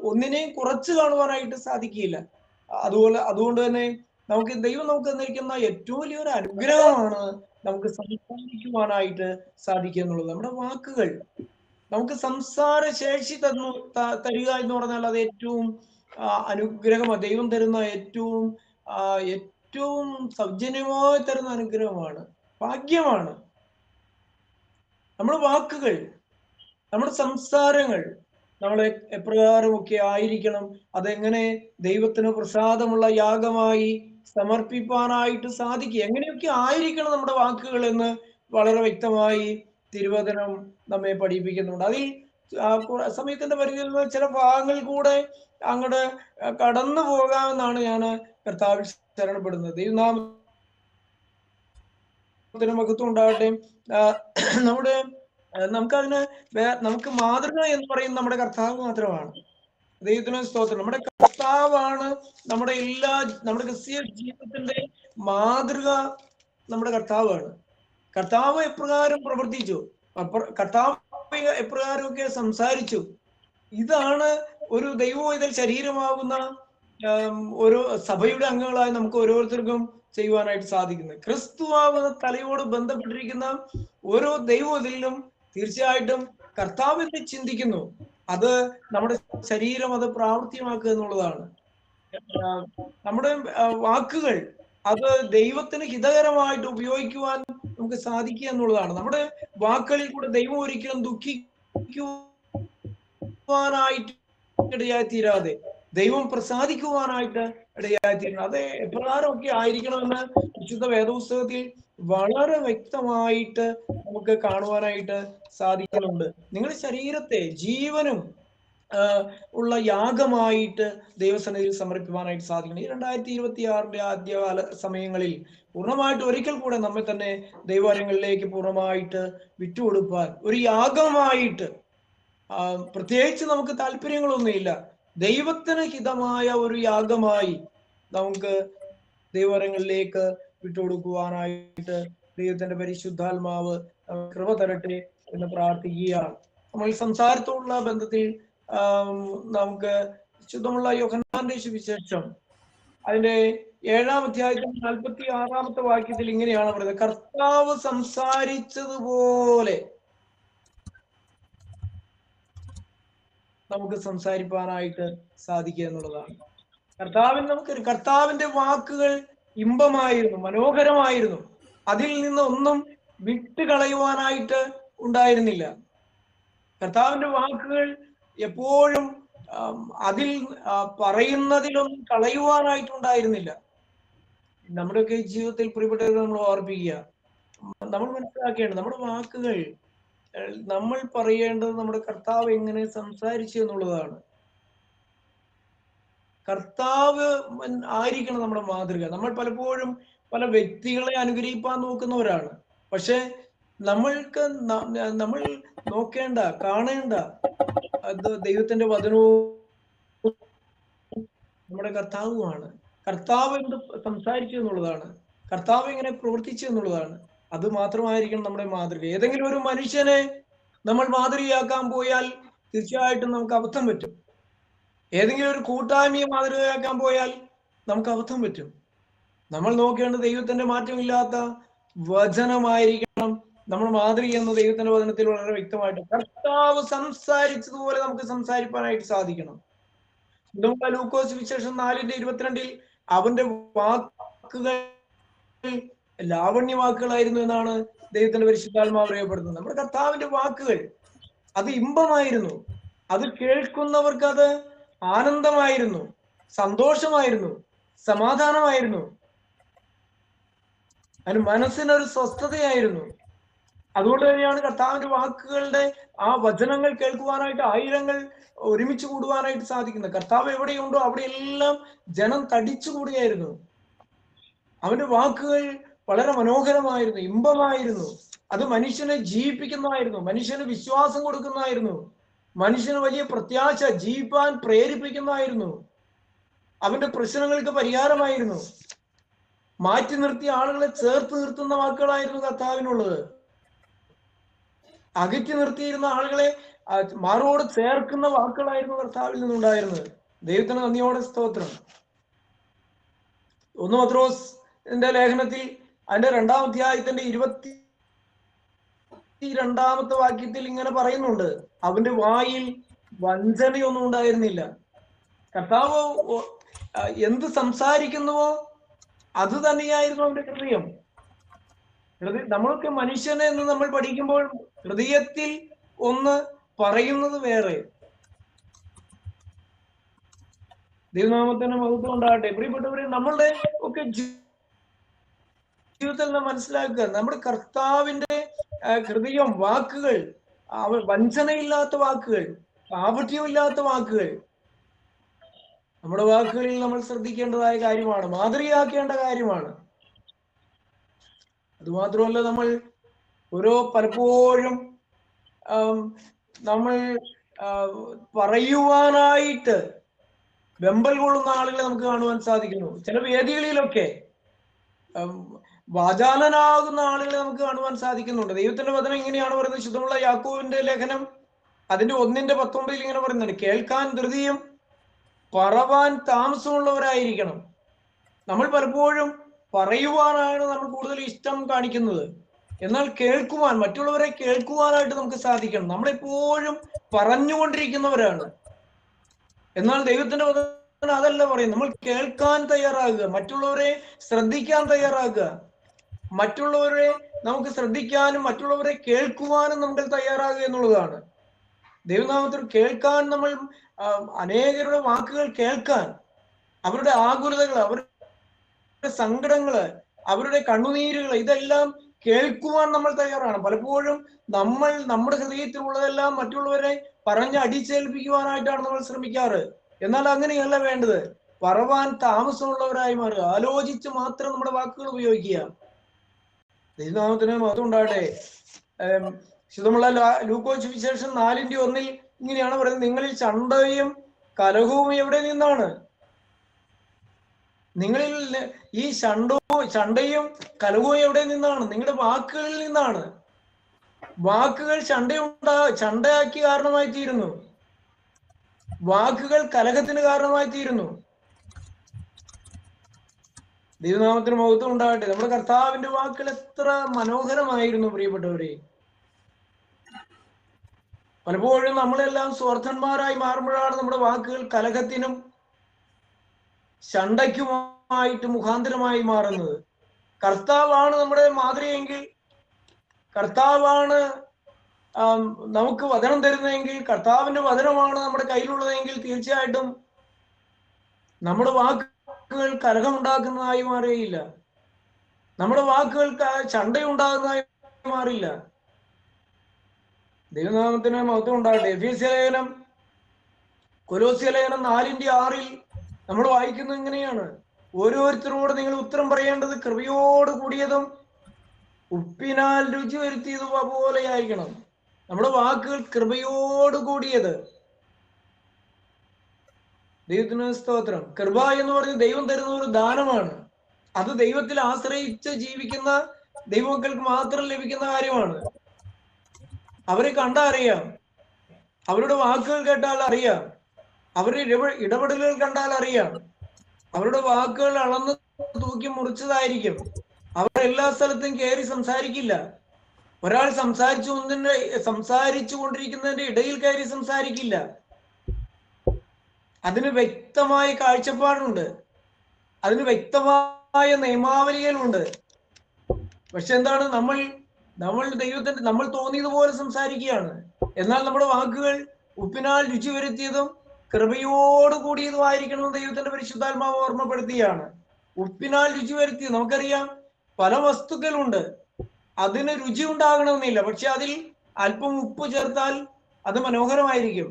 ഒന്നിനെയും കുറച്ച് കാണുവാനായിട്ട് സാധിക്കില്ല. അതുകൊണ്ട് തന്നെ ദൈവം നമുക്ക് തന്നിരിക്കുന്ന ഏറ്റവും വലിയൊരു അനുഗ്രഹമാണ് നമുക്ക് സംസാരിക്കുവാനായിട്ട് സാധിക്കുക എന്നുള്ളത്. നമ്മുടെ വാക്കുകൾ നമുക്ക് സംസാര ശേഷി തരിക എന്ന് പറഞ്ഞാൽ അത് ഏറ്റവും അനുഗ്രഹമാണ്. ദൈവം തരുന്ന ഏറ്റവും സൗജന്യമായി തരുന്ന അനുഗ്രഹമാണ്, ഭാഗ്യമാണ്. നമ്മുടെ വാക്കുകൾ, നമ്മുടെ സംസാരങ്ങൾ നമ്മളെ എപ്രകാരമൊക്കെ ആയിരിക്കണം, അതെങ്ങനെ ദൈവത്തിന് പ്രസാദമുള്ള യാഗമായി സമർപ്പിക്കാനായിട്ട് സാധിക്കുക, എങ്ങനെയൊക്കെ ആയിരിക്കണം നമ്മുടെ വാക്കുകൾ എന്ന് വളരെ വ്യക്തമായി തിരുവചനം നമ്മെ പഠിപ്പിക്കുന്നുണ്ട്. അതിൽ സമയത്തിന്റെ പരിധിയിൽ ചില ഭാഗങ്ങൾ കൂടെ അങ്ങോട്ട് കടന്നു പോകാമെന്നാണ് ഞാൻ കർത്താവിൽ ശരണപ്പെടുന്നത്. ദൈവനാമത്തിന് മഹത്വം ഉണ്ടാകട്ടെ. നമുക്ക് മാതൃക എന്ന് പറയുന്നത് നമ്മുടെ കർത്താവ് മാത്രമാണ്. ദൈവത്തിന് സ്തോത്രം. നമ്മുടെ കർത്താവാണ് നമ്മുടെ ക്രിസ്തീയ ജീവിതത്തിന്റെ മാതൃക. നമ്മുടെ കർത്താവാണ്. കർത്താവ് എപ്രകാരം പ്രവർത്തിച്ചു, കർത്താവ് എപ്രകാരമൊക്കെ സംസാരിച്ചു, ഇതാണ് ഒരു ദൈവോയിതൽ ശരീരമാകുന്ന ഒരു സഭയുടെ അംഗങ്ങളായി നമുക്ക് ഓരോരുത്തർക്കും ചെയ്യുവാനായിട്ട് സാധിക്കുന്നത്. ക്രിസ്തുവാകുന്ന തലയോട് ബന്ധപ്പെട്ടിരിക്കുന്ന ഓരോ ദൈവോയിതലിലും തീർച്ചയായിട്ടും കർത്താവിനെ ചിന്തിക്കുന്നു. അത് നമ്മുടെ ശരീരം അത് പ്രാവർത്തികമാക്കുക എന്നുള്ളതാണ്. നമ്മുടെ വാക്കുകൾ അത് ദൈവത്തിന് ഹിതകരമായിട്ട് ഉപയോഗിക്കുവാൻ നമുക്ക് സാധിക്കുക എന്നുള്ളതാണ്. നമ്മുടെ വാക്കുകളിൽ കൂടെ ദൈവം ഒരിക്കലും ദുഃഖിക്കുവാനായിട്ട് ഇടയായി തീരാതെ ദൈവം പ്രസാദിക്കുവാനായിട്ട് ഇടയായി തീരണം. അത് എപ്രകാരമൊക്കെ ആയിരിക്കണമെന്ന് വിശുദ്ധ വേദപുസ്തകത്തിൽ വളരെ വ്യക്തമായിട്ട് നമുക്ക് കാണുവാനായിട്ട് സാധിക്കുന്നുണ്ട്. നിങ്ങളുടെ ശരീരത്തെ ജീവനും ഉള്ള യാഗമായിട്ട് ദൈവസന്നിധിയിൽ സമർപ്പിക്കാനായിട്ട് സാധിക്കണം. ഈ 2026 ആദ്യകാല സമയങ്ങളിൽ പൂർണ്ണമായിട്ട് ഒരിക്കൽ കൂടെ നമ്മെ തന്നെ ദൈവാലയങ്ങളിലേക്ക് പൂർണ്ണമായിട്ട് വിട്ടുകൊടുക്കാൻ ഒരു യാഗമായിട്ട്, പ്രത്യേകിച്ച് നമുക്ക് താല്പര്യങ്ങളൊന്നുമില്ല, ദൈവത്തിന് ഹിതമായ ഒരു യാഗമായി നമുക്ക് ദൈവാലയങ്ങളിലേക്ക് വിട്ടുകൊടുക്കുവാനായിട്ട് ദൈവത്തിന്റെ പരിശുദ്ധാത്മാവ് കൃപ തരട്ടെ എന്ന് പ്രാർത്ഥിക്കുകയാണ്. നമ്മൾ സംസാരത്തോടുള്ള ബന്ധത്തിൽ നമുക്ക് ശുദ്ധമുള്ള യോഹന്നാന്റെ സുവിശേഷം അതിന്റെ 7-ാം അധ്യായത്തിൽ 46-ാമത്തെ വാക്യത്തിൽ ഇങ്ങനെയാണ് പറയുന്നത്: കർത്താവ് സംസാരിച്ചതുപോലെ നമുക്ക് സംസാരിക്കാനായിട്ട് സാധിക്കുക എന്നുള്ളതാണ്. കർത്താവിന്റെ വാക്കുകൾ ഇമ്പമായിരുന്നു, മനോഹരമായിരുന്നു. അതിൽ നിന്ന് ഒന്നും വിട്ടുകളയുവാനായിട്ട് ഉണ്ടായിരുന്നില്ല. കർത്താവിന്റെ വാക്കുകൾ എപ്പോഴും അതിൽ പറയുന്നതിലൊന്നും കളയുവാനായിട്ടുണ്ടായിരുന്നില്ല. നമ്മുടെയൊക്കെ ജീവിതത്തിൽ പ്രിയപ്പെട്ടവരെ നമ്മൾ ഓർപ്പിക്കുക, നമ്മൾ മനസ്സിലാക്കേണ്ടത് നമ്മുടെ വാക്കുകൾ, നമ്മൾ പറയേണ്ടത് നമ്മുടെ കർത്താവ് എങ്ങനെ സംസാരിച്ചു എന്നുള്ളതാണ്. കർത്താവ് ആയിരിക്കണം നമ്മുടെ മാതൃക. നമ്മൾ പലപ്പോഴും പല വ്യക്തികളെ അനുഗ്രഹിപ്പാൻ നോക്കുന്നവരാണ്. പക്ഷെ നമ്മൾ നോക്കേണ്ട, കാണേണ്ട ദൈവത്തിന്റെ വചനവും നമ്മുടെ കർത്താവുമാണ്. കർത്താവ് എന്ത് സംസാരിച്ചു എന്നുള്ളതാണ്, കർത്താവ് എങ്ങനെ പ്രവർത്തിച്ചു എന്നുള്ളതാണ്. അത് മാത്രമായിരിക്കണം നമ്മുടെ മാതൃക. ഏതെങ്കിലും ഒരു മനുഷ്യനെ നമ്മൾ മാതൃകയാക്കാൻ പോയാൽ തീർച്ചയായിട്ടും നമുക്ക് അബദ്ധം പറ്റും. ഏതെങ്കിലും ഒരു കൂട്ടായ്മയെ മാതൃകയാക്കാൻ പോയാൽ നമുക്ക് അബദ്ധം പറ്റും. നമ്മൾ നോക്കേണ്ടത് ദൈവത്തിന്റെ മാറ്റമില്ലാത്ത വചനമായിരിക്കണം നമ്മൾ മാതൃക എന്ന ദൈവത്തിന്റെ വചനത്തിൽ വളരെ വ്യക്തമായിട്ട് കർത്താവ് സംസാരിച്ചതുപോലെ നമുക്ക് സംസാരിക്കാനായിട്ട് സാധിക്കണം. നമ്മുടെ ലൂക്കോസ് വിശേഷം 4:22 അവന്റെ വാക്കുകൾ ലാവണ്യ വാക്കുകളായിരുന്നു എന്നാണ് ദൈവത്തിന്റെ പരിശുദ്ധാത്മാവ് അറിയപ്പെടുന്നത്. നമ്മുടെ കർത്താവിന്റെ വാക്കുകൾ അത് ഇമ്പമായിരുന്നു, അത് കേൾക്കുന്നവർക്ക് അത് ആനന്ദമായിരുന്നു, സന്തോഷമായിരുന്നു, സമാധാനമായിരുന്നു, അതിന് മനസ്സിനൊരു സ്വസ്ഥതയായിരുന്നു. അതുകൊണ്ട് തന്നെയാണ് കർത്താവിന്റെ വാക്കുകളുടെ ആ വചനങ്ങൾ കേൾക്കുവാനായിട്ട് ആയിരങ്ങൾ ഒരുമിച്ച് കൂടുവാനായിട്ട് സാധിക്കുന്നത്. കർത്താവ് എവിടെയുണ്ടോ അവിടെയെല്ലാം ജനം തടിച്ചു കൂടുകയായിരുന്നു. അവന്റെ വാക്കുകൾ വളരെ മനോഹരമായിരുന്നു, ഇമ്പമായിരുന്നു. അത് മനുഷ്യനെ ജീവിപ്പിക്കുന്നതായിരുന്നു, മനുഷ്യന് വിശ്വാസം കൊടുക്കുന്നതായിരുന്നു, മനുഷ്യന് വലിയ പ്രത്യാശ ജീവിപ്പാൻ പ്രേരിപ്പിക്കുന്നതായിരുന്നു, അവന്റെ പ്രശ്നങ്ങൾക്ക് പരിഹാരമായിരുന്നു. മാറ്റി നിർത്തിയ ആളുകളെ ചേർത്ത് നിർത്തുന്ന വാക്കുകളായിരുന്നു കർത്താവിനുള്ളത്. അകറ്റി നിർത്തിയിരുന്ന ആളുകളെ മാറോട് ചേർക്കുന്ന വാക്കുകളായിരുന്നു കർത്താവിൽ നിന്നുണ്ടായിരുന്നത്. ദൈവത്തിന് നന്ദിയോടെ സ്തോത്രം. 1 പത്രോസിന്റെ ലേഖനത്തിൽ അതിന്റെ 2-ാം അധ്യായത്തിന്റെ 22-ാമത്തെ വാക്യത്തിൽ ഇങ്ങനെ പറയുന്നുണ്ട്, അവന്റെ വായിൽ വഞ്ചനയൊന്നും ഉണ്ടായിരുന്നില്ല. കർത്താവ് എന്ത് സംസാരിക്കുന്നുവോ അത് തന്നെയായിരുന്നു അവന്റെ ഹൃദയം. നമ്മൾക്ക് മനുഷ്യനെ എന്ന് നമ്മൾ പഠിക്കുമ്പോൾ ഹൃദയത്തിൽ ഒന്ന് പറയുന്നത് വേറെ. ദൈവനാമത്തിന് മഹത്വം ഉണ്ടാകട്ടെ. പ്രിയപ്പെട്ടവരെ, നമ്മളുടെ ഒക്കെ ജീവിതത്തിൽ നാം മനസ്സിലാക്കുക, നമ്മുടെ കർത്താവിന്റെ ഹൃദയം, വാക്കുകൾ, വഞ്ചനയില്ലാത്ത വാക്കുകൾ, കാപട്യമില്ലാത്ത വാക്കുകൾ. നമ്മുടെ വാക്കുകളിൽ നമ്മൾ ശ്രദ്ധിക്കേണ്ടതായ കാര്യമാണ്, മാതൃകയാക്കേണ്ട കാര്യമാണ്. അതുമാത്രമല്ല, നമ്മൾ പലപ്പോഴും നമ്മൾ പറയുവാനായിട്ട് വെമ്പൽ കൊള്ളുന്ന ആളുകളെ നമുക്ക് കാണുവാൻ സാധിക്കുന്നു. ചില വേദികളിലൊക്കെ വാചാലനാകുന്ന ആളുകളെ നമുക്ക് കാണുവാൻ സാധിക്കുന്നുണ്ട്. ദൈവത്തിന്റെ വചനം ഇങ്ങനെയാണ് പറയുന്നത്. ശുദ്ധമുള്ള യാക്കോബിന്റെ ലേഖനം അതിന്റെ 1:19 ഇങ്ങനെ പറയുന്നുണ്ട്, കേൾക്കാൻ ധൃതിയും പറവാൻ താമസമുള്ളവരായിരിക്കണം. നമ്മൾ പലപ്പോഴും പറയുവാനാണ് നമ്മൾ കൂടുതൽ ഇഷ്ടം കാണിക്കുന്നത്, എന്നാൽ കേൾക്കുവാൻ, മറ്റുള്ളവരെ കേൾക്കുവാനായിട്ട് നമുക്ക് സാധിക്കണം. നമ്മളെപ്പോഴും പറഞ്ഞുകൊണ്ടിരിക്കുന്നവരാണ്. എന്നാൽ ദൈവത്തിന്റെ വചനം അതല്ല പറയും. നമ്മൾ കേൾക്കാൻ തയ്യാറാകുക, മറ്റുള്ളവരെ ശ്രദ്ധിക്കാൻ തയ്യാറാകുക, മറ്റുള്ളവരെ നമുക്ക് ശ്രദ്ധിക്കാനും മറ്റുള്ളവരെ കേൾക്കുവാനും നമ്മൾ തയ്യാറാകുക എന്നുള്ളതാണ്. ദൈവനാമത്തിൽ കേൾക്കാൻ, നമ്മൾ അനേകരുടെ വാക്കുകൾ കേൾക്കാൻ, അവരുടെ ആകുലതകൾ, അവരുടെ സങ്കടങ്ങള്, അവരുടെ കണ്ണുനീരുകൾ, ഇതെല്ലാം കേൾക്കുവാൻ നമ്മൾ തയ്യാറാണ്. പലപ്പോഴും നമ്മൾ നമ്മുടെ ഹൃദയത്തിലുള്ളതെല്ലാം മറ്റുള്ളവരെ പറഞ്ഞ് അടിച്ചേൽപ്പിക്കുവാനായിട്ടാണ് നമ്മൾ ശ്രമിക്കാറ്. എന്നാൽ അങ്ങനെയല്ല വേണ്ടത്. പറവാൻ താമസമുള്ളവരായി മാറുക, ആലോചിച്ച് മാത്രം നമ്മുടെ വാക്കുകൾ ഉപയോഗിക്കുക. ദൈവനാമത്തിന് മഹത്വം ഉണ്ടാകട്ടെ. ശുദ്ധമുള്ള ലൂക്കോസ് വിശേഷം 4:1 ഇങ്ങനെയാണ് പറയുന്നത്, നിങ്ങളിൽ ചണ്ടയും കലഹവും എവിടെ നിന്നാണ്? നിങ്ങളിൽ ഈ ചണ്ടയും കലഹവും എവിടെ നിന്നാണ്? നിങ്ങളുടെ വാക്കുകളിൽ നിന്നാണ്. വാക്കുകൾ ചണ്ടയാക്കി കാരണമായി തീരുന്നു, വാക്കുകൾ കലഹത്തിന് കാരണമായി തീരുന്നു. ദൈവനാമത്തിന് മഹത്വം ഉണ്ടാകട്ടെ. നമ്മുടെ കർത്താവിന്റെ വാക്കുകൾ എത്ര മനോഹരമായിരുന്നു പ്രിയപ്പെട്ടവരെ. പലപ്പോഴും നമ്മളെല്ലാം സ്വാർത്ഥന്മാരായി മാറുമ്പോഴാണ് നമ്മുടെ വാക്കുകൾ കലഹത്തിനും ചണ്ടയ്ക്കുമായിട്ട് മുഖാന്തരമായി മാറുന്നത്. കർത്താവാണ് നമ്മുടെ മാതൃകയെങ്കിൽ, കർത്താവാണ് നമുക്ക് വചനം തരുന്നതെങ്കിൽ, കർത്താവിന്റെ വചനമാണ് നമ്മുടെ കയ്യിലുള്ളതെങ്കിൽ, തീർച്ചയായിട്ടും നമ്മുടെ വാക്കുകൾ കലഹമുണ്ടാക്കുന്നതായി മാറുകയില്ല, നമ്മുടെ വാക്കുകൾ ചണ്ടയുണ്ടാകുന്നതായി മാറില്ല. ദൈവനാമത്തിന് മഹത്വം ഉണ്ടാകട്ടെ. എഫേസ്യ ലേഖനം, കൊലോസ്യ ലേഖനം 4:6 നമ്മൾ വായിക്കുന്നത് ഇങ്ങനെയാണ്, ഓരോരുത്തരോട് നിങ്ങൾ ഉത്തരം പറയേണ്ടത് കൃപയോട് കൂടിയതും ഉപ്പിനാൽ രുചി വരുത്തിയതും പോലെയായിരിക്കണം. നമ്മുടെ വാക്കുകൾ കൃപയോട് കൂടിയത്. ദൈവത്തിന് സ്തോത്രം. കൃപ എന്ന് പറഞ്ഞ് ദൈവം തരുന്ന ഒരു ദാനമാണ്. അത് ദൈവത്തിൽ ആശ്രയിച്ച് ജീവിക്കുന്ന ദൈവമക്കൾക്ക് മാത്രം ലഭിക്കുന്ന കാര്യമാണ്. അവരെ കണ്ടാൽ അറിയാം, അവരുടെ വാക്കുകൾ കേട്ടാൽ അറിയാം, അവരുടെ ഇടപെടലുകൾ കണ്ടാൽ അറിയാം. അവരുടെ വാക്കുകൾ അളന്ന് തൂക്കി മുറിച്ചതായിരിക്കും. അവർ എല്ലാ സ്ഥലത്തും കയറി സംസാരിക്കില്ല. ഒരാൾ സംസാരിച്ചു കൊണ്ടിരിക്കുന്നതിന്റെ ഇടയിൽ കയറി സംസാരിക്കില്ല. അതിന് വ്യക്തമായ കാഴ്ചപ്പാടുണ്ട്, അതിന് വ്യക്തമായ നിയമാവലികളുണ്ട്. പക്ഷെ എന്താണ്, നമ്മൾ ദൈവത്തിന്റെ നമ്മൾ തോന്നിയതുപോലെ സംസാരിക്കുകയാണ്. എന്നാൽ നമ്മുടെ വാക്കുകൾ ഉപ്പിനാൽ രുചി വരുത്തിയതും കൃപയോട് കൂടിയതുമായിരിക്കണം ദൈവത്തിന്റെ പരിശുദ്ധാത്മാവ് ഓർമ്മപ്പെടുത്തിയാണ്. ഉപ്പിനാൽ രുചി വരുത്തിയത് നമുക്കറിയാം, പല വസ്തുക്കളുണ്ട്, അതിന് രുചി ഉണ്ടാകണമെന്നില്ല. പക്ഷെ അതിൽ അല്പം ഉപ്പ് ചേർത്താൽ അത് മനോഹരമായിരിക്കും.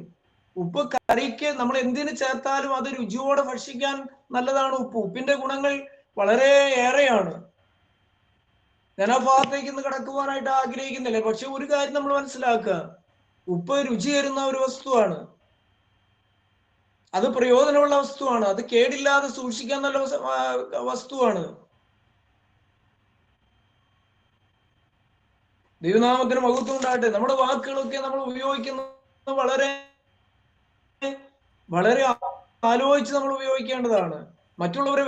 ഉപ്പ് കറിക്ക് നമ്മൾ എന്തിനു ചേർത്താലും അത് രുചിയോടെ ഭക്ഷിക്കാൻ നല്ലതാണ്. ഉപ്പിന്റെ ഗുണങ്ങൾ വളരെ ഏറെയാണ്. ഞാൻ ആ ഭാഗത്തേക്ക് ഇന്ന് കടക്കുവാനായിട്ട് ആഗ്രഹിക്കുന്നില്ല. പക്ഷെ ഒരു കാര്യം നമ്മൾ മനസ്സിലാക്കുക, ഉപ്പ് രുചി തരുന്ന ഒരു വസ്തുവാണ്, അത് പ്രയോജനമുള്ള വസ്തുവാണ്, അത് കേടില്ലാതെ സൂക്ഷിക്കാൻ നല്ല വസ്തുവാണ്. ദൈവനാമത്തിന് മഹത്വം ഉണ്ടാകട്ടെ. നമ്മുടെ വാക്കുകളൊക്കെ നമ്മൾ ഉപയോഗിക്കുന്നത് വളരെ വളരെ ആലോചിച്ച് നമ്മൾ ഉപയോഗിക്കേണ്ടതാണ്. മറ്റുള്ളവരെ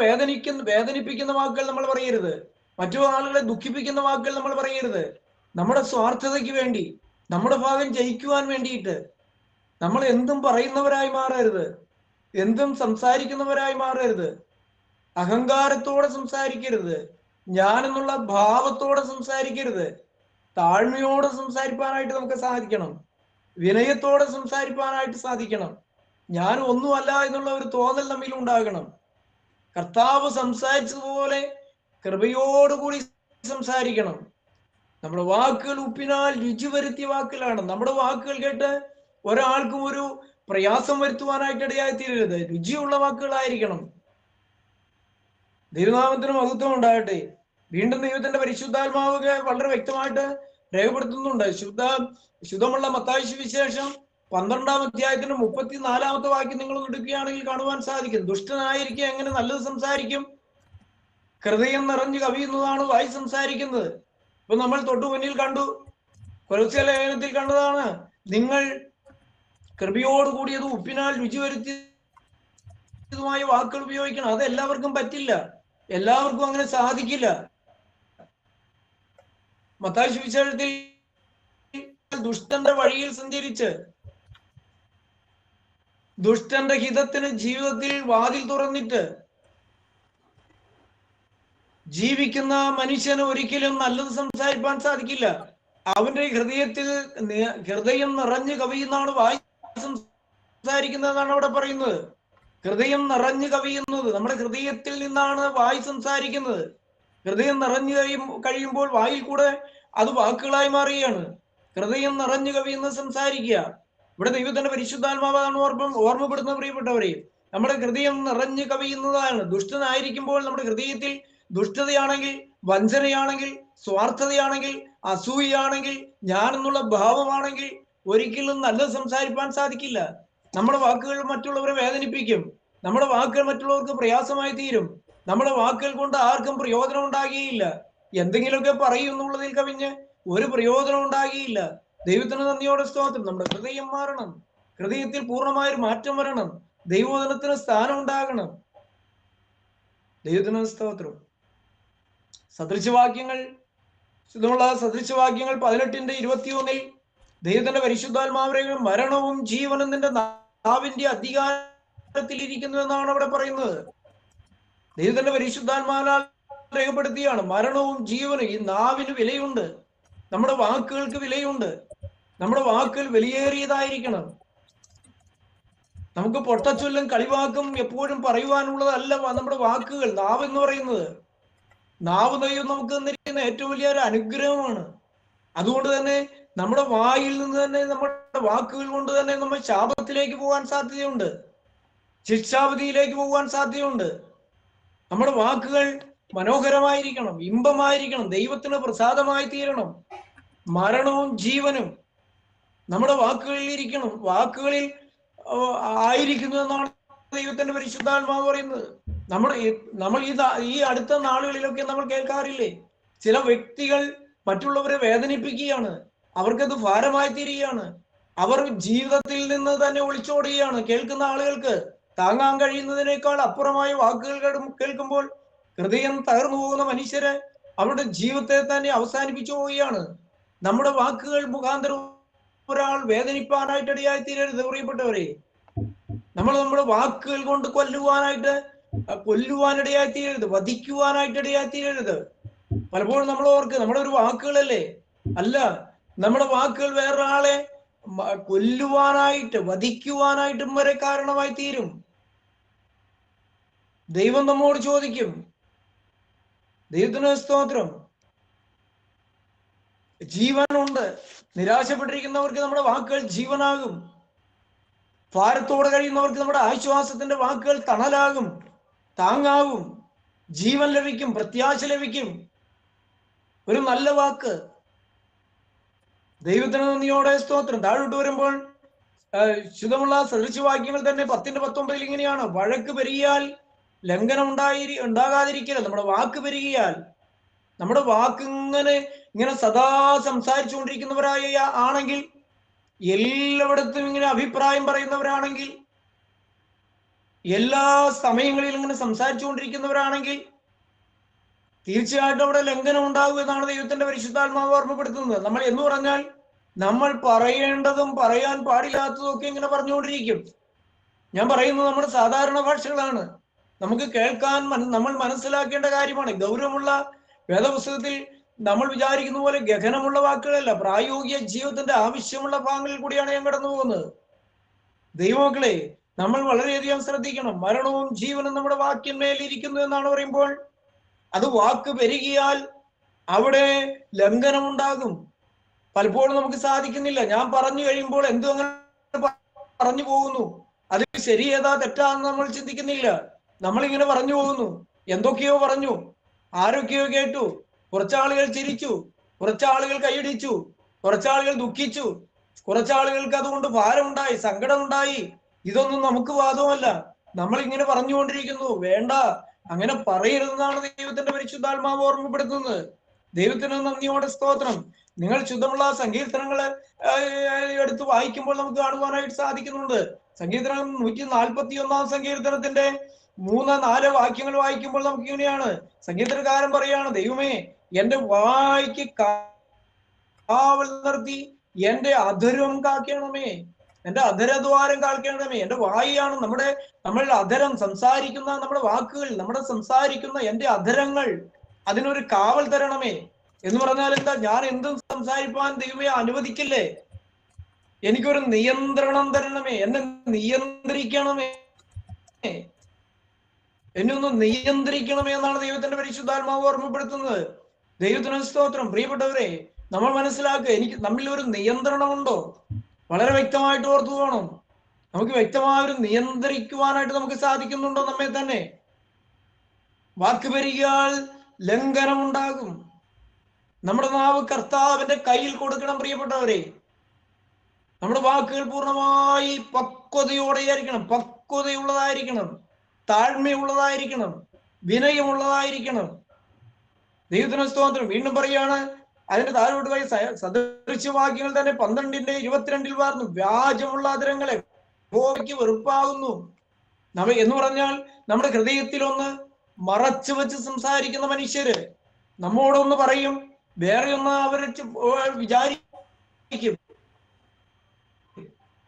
വേദനിപ്പിക്കുന്ന വാക്കുകൾ നമ്മൾ പറയരുത്. മറ്റു ആളുകളെ ദുഃഖിപ്പിക്കുന്ന വാക്കുകൾ നമ്മൾ പറയരുത്. നമ്മുടെ സ്വാർത്ഥതയ്ക്ക് വേണ്ടി, നമ്മുടെ ഭാഗം ജയിക്കുവാൻ വേണ്ടിയിട്ട് നമ്മൾ എന്തും പറയുന്നവരായി മാറരുത്, എന്തും സംസാരിക്കുന്നവരായി മാറരുത്. അഹങ്കാരത്തോടെ സംസാരിക്കരുത്, ഞാൻ എന്നുള്ള ഭാവത്തോടെ സംസാരിക്കരുത്. താഴ്മയോടെ സംസാരിക്കാനായിട്ട് നമുക്ക് സാധിക്കണം, വിനയത്തോടെ സംസാരിക്കാനായിട്ട് സാധിക്കണം. ഞാൻ ഒന്നുമല്ല എന്നുള്ള ഒരു തോന്നൽ നമ്മിൽ ഉണ്ടാകണം. കർത്താവ് സംസാരിച്ചതുപോലെ കൃപയോടുകൂടി സംസാരിക്കണം. നമ്മുടെ വാക്കുകൾ ഉപ്പിനാൽ രുചി വരുത്തിയ വാക്കുകളാണ്. നമ്മുടെ വാക്കുകൾ കേട്ട് ഒരാൾക്കും ഒരു പ്രയാസം വരുത്തുവാനായിട്ട് ഇടയായി തീരരുത്. രുചിയുള്ള വാക്കുകളായിരിക്കണം. ദൈവനാമത്തിന് മഹത്വം ഉണ്ടാകട്ടെ. വീണ്ടും ദൈവത്തിന്റെ പരിശുദ്ധാത്മാവ് വളരെ വ്യക്തമായിട്ട് രേഖപ്പെടുത്തുന്നുണ്ട്. ശുദ്ധമുള്ള മത്തായി സുവിശേഷം 12-ാം അധ്യായത്തിന്റെ 34-ാമത്തെ വാക്യം നിങ്ങൾ എടുക്കുകയാണെങ്കിൽ കാണുവാൻ സാധിക്കും. ദുഷ്ടനായിരിക്കെ എങ്ങനെ നല്ലത് സംസാരിക്കും? ഹൃദയം നിറഞ്ഞു കവിയുന്നതാണ് വായി സംസാരിക്കുന്നത്. ഇപ്പൊ നമ്മൾ തൊട്ടു മുന്നിൽ കണ്ടു, കൊലോസ്യ ലേഖനത്തിൽ കണ്ടതാണ്, നിങ്ങൾ കൃപയോട് കൂടിയത് ഉപ്പിനാൽ രുചി വരുത്തിയതുമായ വാക്കുകൾ ഉപയോഗിക്കണം. അത് എല്ലാവർക്കും പറ്റില്ല, എല്ലാവർക്കും അങ്ങനെ സാധിക്കില്ല. മത്തായി സുവിശേഷത്തിൽ ദുഷ്ടന്റെ വഴിയിൽ സഞ്ചരിച്ച് ദുഷ്ടന്റെ ഹിതത്തിന് ജീവിതത്തിൽ വാതിൽ തുറന്നിട്ട് ജീവിക്കുന്ന മനുഷ്യന് ഒരിക്കലും നല്ലത് സംസാരിക്കാൻ സാധിക്കില്ല. അവന്റെ ഹൃദയം നിറഞ്ഞു കവിയുന്നതാണ് വായി സംസാരിക്കുന്നതെന്നാണ് അവിടെ പറയുന്നത്. ഹൃദയം നിറഞ്ഞു കവിയുന്നത്, നമ്മുടെ ഹൃദയത്തിൽ നിന്നാണ് വായി സംസാരിക്കുന്നത്. ഹൃദയം നിറഞ്ഞു കഴിയുമ്പോൾ വായിൽ കൂടെ അത് വാക്കുകളായി മാറുകയാണ്. ഹൃദയം നിറഞ്ഞു കവിയുന്നത് സംസാരിക്കുക. ഇവിടെ ദൈവത്തിന്റെ പരിശുദ്ധാത്മാവാണ് ഓർമ്മപ്പെടുന്ന പ്രിയപ്പെട്ടവരെ. നമ്മുടെ ഹൃദയം നിറഞ്ഞു കവിയുന്നതാണ്. ദുഷ്ടനായിരിക്കുമ്പോൾ നമ്മുടെ ഹൃദയത്തിൽ ദുഷ്ടതയാണെങ്കിൽ, വഞ്ചനയാണെങ്കിൽ, സ്വാർത്ഥതയാണെങ്കിൽ, അസൂയാണെങ്കിൽ, ഞാനെന്നുള്ള ഭാവമാണെങ്കിൽ ഒരിക്കലും നല്ലത് സംസാരിക്കാൻ സാധിക്കില്ല. നമ്മുടെ വാക്കുകൾ മറ്റുള്ളവരെ വേദനിപ്പിക്കും, നമ്മുടെ വാക്കുകൾ മറ്റുള്ളവർക്ക് പ്രയാസമായി തീരും, നമ്മുടെ വാക്കുകൾ കൊണ്ട് ആർക്കും പ്രയോജനം ഉണ്ടാകുകയില്ല. എന്തെങ്കിലുമൊക്കെ പറയും എന്നുള്ളതിൽ കവിഞ്ഞ് ഒരു പ്രയോജനം ഉണ്ടാകുകയില്ല. ദൈവത്തിന് നന്ദിയോടെ സ്തോത്രം. നമ്മുടെ ഹൃദയം മാറണം, ഹൃദയത്തിൽ പൂർണ്ണമായൊരു മാറ്റം വരണം, ദൈവവചനത്തിന് സ്ഥാനം ഉണ്ടാകണം. ദൈവത്തിന് സ്തോത്രം. സദൃശവാക്യങ്ങൾ 18-ന്റെ 21-ൽ ദൈവത്തിന്റെ പരിശുദ്ധാത്മാവരെ മരണവും ജീവനും നിന്റെ നാവിന്റെ അധികാരത്തിൽ ഇരിക്കുന്നു എന്നാണ് അവിടെ പറയുന്നത്. ദൈവത്തിന്റെ പരിശുദ്ധാത്മാവിനാൽ രേഖപ്പെടുത്തിയാണ് മരണവും ജീവനും. ഈ നാവിന് വിലയുണ്ട്, നമ്മുടെ വാക്കുകൾക്ക് വിലയുണ്ട്. നമ്മുടെ വാക്കുകൾ വിലയേറിയതായിരിക്കണം. നമുക്ക് പൊട്ടച്ചൊല്ലും കളിവാക്കും എപ്പോഴും പറയുവാനുള്ളതല്ല നമ്മുടെ വാക്കുകൾ. നാവ് എന്ന് പറയുന്നത്, നാവ് ദൈവം നമുക്ക് തന്നിരിക്കുന്ന ഏറ്റവും വലിയൊരു അനുഗ്രഹമാണ്. അതുകൊണ്ട് തന്നെ നമ്മുടെ വായിൽ നിന്ന് തന്നെ, നമ്മുടെ വാക്കുകൾ കൊണ്ട് തന്നെ നമ്മൾ ശാപത്തിലേക്ക് പോകാൻ സാധ്യതയുണ്ട്, ശിക്ഷാവധിയിലേക്ക് പോകാൻ സാധ്യതയുണ്ട്. നമ്മുടെ വാക്കുകൾ മനോഹരമായിരിക്കണം, ഇമ്പമായിരിക്കണം, ദൈവത്തിന് പ്രസാദമായി തീരണം. മരണവും ജീവനും നമ്മുടെ വാക്കുകളിൽ ഇരിക്കണം, വാക്കുകളിൽ ആയിരിക്കുന്നു എന്നാണ് ദൈവത്തിന്റെ പരിശുദ്ധാത്മാവ് പറയുന്നത്. നമ്മൾ ഈ അടുത്ത നാളുകളിലൊക്കെ നമ്മൾ കേൾക്കാറില്ലേ, ചില വ്യക്തികൾ മറ്റുള്ളവരെ വേദനിപ്പിക്കുകയാണ്, അവർക്കത് ഭാരമായി തീരുകയാണ്, അവർ ജീവിതത്തിൽ നിന്ന് തന്നെ ഒളിച്ചോടുകയാണ്. കേൾക്കുന്ന ആളുകൾക്ക് താങ്ങാൻ കഴിയുന്നതിനേക്കാൾ അപ്പുറമായ വാക്കുകൾ കേൾക്കുമ്പോൾ ഹൃദയം തകർന്നു പോകുന്ന മനുഷ്യരെ അവരുടെ ജീവിതത്തെ തന്നെ അവസാനിപ്പിച്ചു പോവുകയാണ്. നമ്മുടെ വാക്കുകൾ മുഖാന്തരം ഒരാൾ വേദനിപ്പാനായിട്ട് ഇടയായി തീരരുത് പ്രിയപ്പെട്ടവരെ. നമ്മൾ നമ്മുടെ വാക്കുകൾ കൊണ്ട് കൊല്ലുവാനിടയായി തീരരുത്, വധിക്കുവാനായിട്ട് ഇടയായി തീരരുത്. പലപ്പോഴും നമ്മൾ ഓർക്ക് നമ്മുടെ ഒരു വാക്കുകളല്ലേ, അല്ല, നമ്മുടെ വാക്കുകൾ വേറൊരാളെ കൊല്ലുവാനായിട്ട് വധിക്കുവാനായിട്ടും വരെ കാരണമായി തീരും. ദൈവം നമ്മോട് ചോദിക്കും. ദൈവത്തിന് സ്തോത്രം. ജീവനുണ്ട്. നിരാശപ്പെട്ടിരിക്കുന്നവർക്ക് നമ്മുടെ വാക്കുകൾ ജീവനാകും. ഭാരത്തോടെ കഴിയുന്നവർക്ക് നമ്മുടെ ആശ്വാസത്തിന്റെ വാക്കുകൾ തണലാകും, താങ്ങാകും. ജീവൻ ലഭിക്കും, പ്രത്യാശ ലഭിക്കും. ഒരു നല്ല വാക്ക്. ദൈവത്തിന് നന്ദിയോടെ സ്തോത്രം. താഴോട്ട് വരുമ്പോൾ ശുദ്ധമുള്ള സദൃശവാക്യങ്ങൾ തന്നെ 10:19 ഇങ്ങനെയാണ്: വഴക്ക് പെരുകിയാൽ ലംഘനം ഉണ്ടാകാതിരിക്കരുത്. നമ്മുടെ വാക്ക് പെരുകിയാൽ, നമ്മുടെ വാക്ക് ഇങ്ങനെ സദാ സംസാരിച്ചുകൊണ്ടിരിക്കുന്നവരായ ആണെങ്കിൽ, എല്ലായിടത്തും ഇങ്ങനെ അഭിപ്രായം പറയുന്നവരാണെങ്കിൽ, എല്ലാ സമയങ്ങളിലും ഇങ്ങനെ സംസാരിച്ചുകൊണ്ടിരിക്കുന്നവരാണെങ്കിൽ, തീർച്ചയായിട്ടും അവിടെ ലംഘനം ഉണ്ടാകും എന്നാണ് ദൈവത്തിന്റെ പരിശുദ്ധാത്മാവ് ഓർമ്മപ്പെടുത്തുന്നത്. നമ്മൾ എന്ന് പറഞ്ഞാൽ നമ്മൾ പറയേണ്ടതും പറയാൻ പാടില്ലാത്തതും ഒക്കെ ഇങ്ങനെ പറഞ്ഞുകൊണ്ടിരിക്കും. ഞാൻ പറയുന്നത് നമ്മുടെ സാധാരണ ഭാഷകളാണ്, നമുക്ക് കേൾക്കാൻ നമ്മൾ മനസ്സിലാക്കേണ്ട കാര്യമാണ്. ഗൗരവമുള്ള വേദപുസ്തകത്തിൽ നമ്മൾ വിചാരിക്കുന്ന പോലെ ഗഹനമുള്ള വാക്കുകളല്ല, പ്രായോഗിക ജീവിതത്തിന്റെ ആവശ്യമുള്ള ഭാഗങ്ങളിൽ കൂടിയാണ് ഞാൻ കടന്നു പോകുന്നത്. ദൈവമക്കളെ, നമ്മൾ വളരെയധികം ശ്രദ്ധിക്കണം. മരണവും ജീവനും നമ്മുടെ വാക്കിന്മേൽ ഇരിക്കുന്നു എന്നാണ് പറയുമ്പോൾ, അത് വാക്ക് പെരുകിയാൽ അവിടെ ലംഘനം ഉണ്ടാകും. പലപ്പോഴും നമുക്ക് സാധിക്കുന്നില്ല. ഞാൻ പറഞ്ഞു കഴിയുമ്പോൾ എന്തോ അങ്ങനെ പറഞ്ഞു പോകുന്നു, അത് ശരിയേതാ തെറ്റാന്ന് നമ്മൾ ചിന്തിക്കുന്നില്ല. നമ്മളിങ്ങനെ പറഞ്ഞു പോകുന്നു, എന്തൊക്കെയോ പറഞ്ഞു, ആരൊക്കെയോ കേട്ടു, കുറച്ചാളുകൾ ചിരിച്ചു, കുറച്ചാളുകൾ കൈയടിച്ചു, കുറച്ചാളുകൾ ദുഃഖിച്ചു, കുറച്ചാളുകൾക്ക് അതുകൊണ്ട് ഭാരമുണ്ടായി, സങ്കടമുണ്ടായി. ഇതൊന്നും നമുക്ക് വാദമല്ല. നമ്മൾ ഇങ്ങനെ പറഞ്ഞുകൊണ്ടിരിക്കുന്നു. വേണ്ട, അങ്ങനെ പറയരുതെന്നാണ് ദൈവത്തിന്റെ പരിശുദ്ധാത്മാവ് ഓർമ്മപ്പെടുത്തുന്നത്. ദൈവത്തിന് നന്ദിയോടെ സ്തോത്രം. നിങ്ങൾ ശുദ്ധമുള്ള സങ്കീർത്തനങ്ങളെ എടുത്ത് വായിക്കുമ്പോൾ നമുക്ക് കാണുവാനായിട്ട് സാധിക്കുന്നുണ്ട്. സങ്കീർത്തനം 141 സങ്കീർത്തനത്തിന്റെ 3-4 വാക്യങ്ങൾ വായിക്കുമ്പോൾ നമുക്ക് ഇങ്ങനെയാണ് സങ്കീർത്തനക്കാരൻ പറയാണ്: ദൈവമേ, എന്റെ വായ്ക്ക് കാവൽ നിർത്തി എന്റെ അധരം കാക്കണമേ, എന്റെ അധരദ്വാരം കാക്കണമേ. എന്റെ വായിയാണ് നമ്മൾ അധരം സംസാരിക്കുന്ന നമ്മുടെ വാക്കുകൾ, നമ്മുടെ സംസാരിക്കുന്ന എന്റെ അധരങ്ങൾ, അതിനൊരു കാവൽ തരണമേ. എന്ന് പറഞ്ഞാൽ എന്താ? ഞാൻ എന്തും സംസാരിപ്പാൻ ദൈവമേ അനുവദിക്കില്ലേ? എനിക്കൊരു നിയന്ത്രണം തരണമേ, എന്നെ നിയന്ത്രിക്കണമേ, എന്നെ ഒന്ന് നിയന്ത്രിക്കണമേ എന്നാണ് ദൈവത്തിന്റെ പരിശുദ്ധാത്മാവ് ഓർമ്മപ്പെടുത്തുന്നത്. ദൈവത്തിന് സ്തോത്രം. പ്രിയപ്പെട്ടവരെ, നമ്മൾ മനസ്സിലാക്കുക, നമ്മിൽ ഒരു നിയന്ത്രണമുണ്ടോ? വളരെ വ്യക്തമായിട്ട് ഓർത്തു പോകണം. നമുക്ക് വ്യക്തമായ ഒരു നിയന്ത്രിക്കുവാനായിട്ട് നമുക്ക് സാധിക്കുന്നുണ്ടോ നമ്മെ തന്നെ? വാക്ക് പെരുകിയാൽ ലംഘനം ഉണ്ടാകും. നമ്മുടെ നാവ് കർത്താവിന്റെ കയ്യിൽ കൊടുക്കണം പ്രിയപ്പെട്ടവരെ. നമ്മുടെ വാക്കുകൾ പൂർണ്ണമായി പക്വതയോടെയായിരിക്കണം, പക്വതയുള്ളതായിരിക്കണം, താഴ്മയുള്ളതായിരിക്കണം, വിനയമുള്ളതായിരിക്കണം. ദൈവത്തിന് സ്തോത്രം. വീണ്ടും പറയാണ്, അതിന്റെ താഴോട്ട് പോയി സദൃശവാക്യങ്ങൾ തന്നെ 12:22 പറഞ്ഞു: വ്യാജമുള്ള അധരങ്ങളെ യഹോവയ്ക്ക് വെറുപ്പാകുന്നു. എന്ന് പറഞ്ഞാൽ നമ്മുടെ ഹൃദയത്തിൽ ഒന്ന് മറച്ചു വെച്ച് സംസാരിക്കുന്ന മനുഷ്യര് നമ്മോടൊന്ന് പറയും, വേറെ ഒന്ന് അവർ വിചാരിക്കും.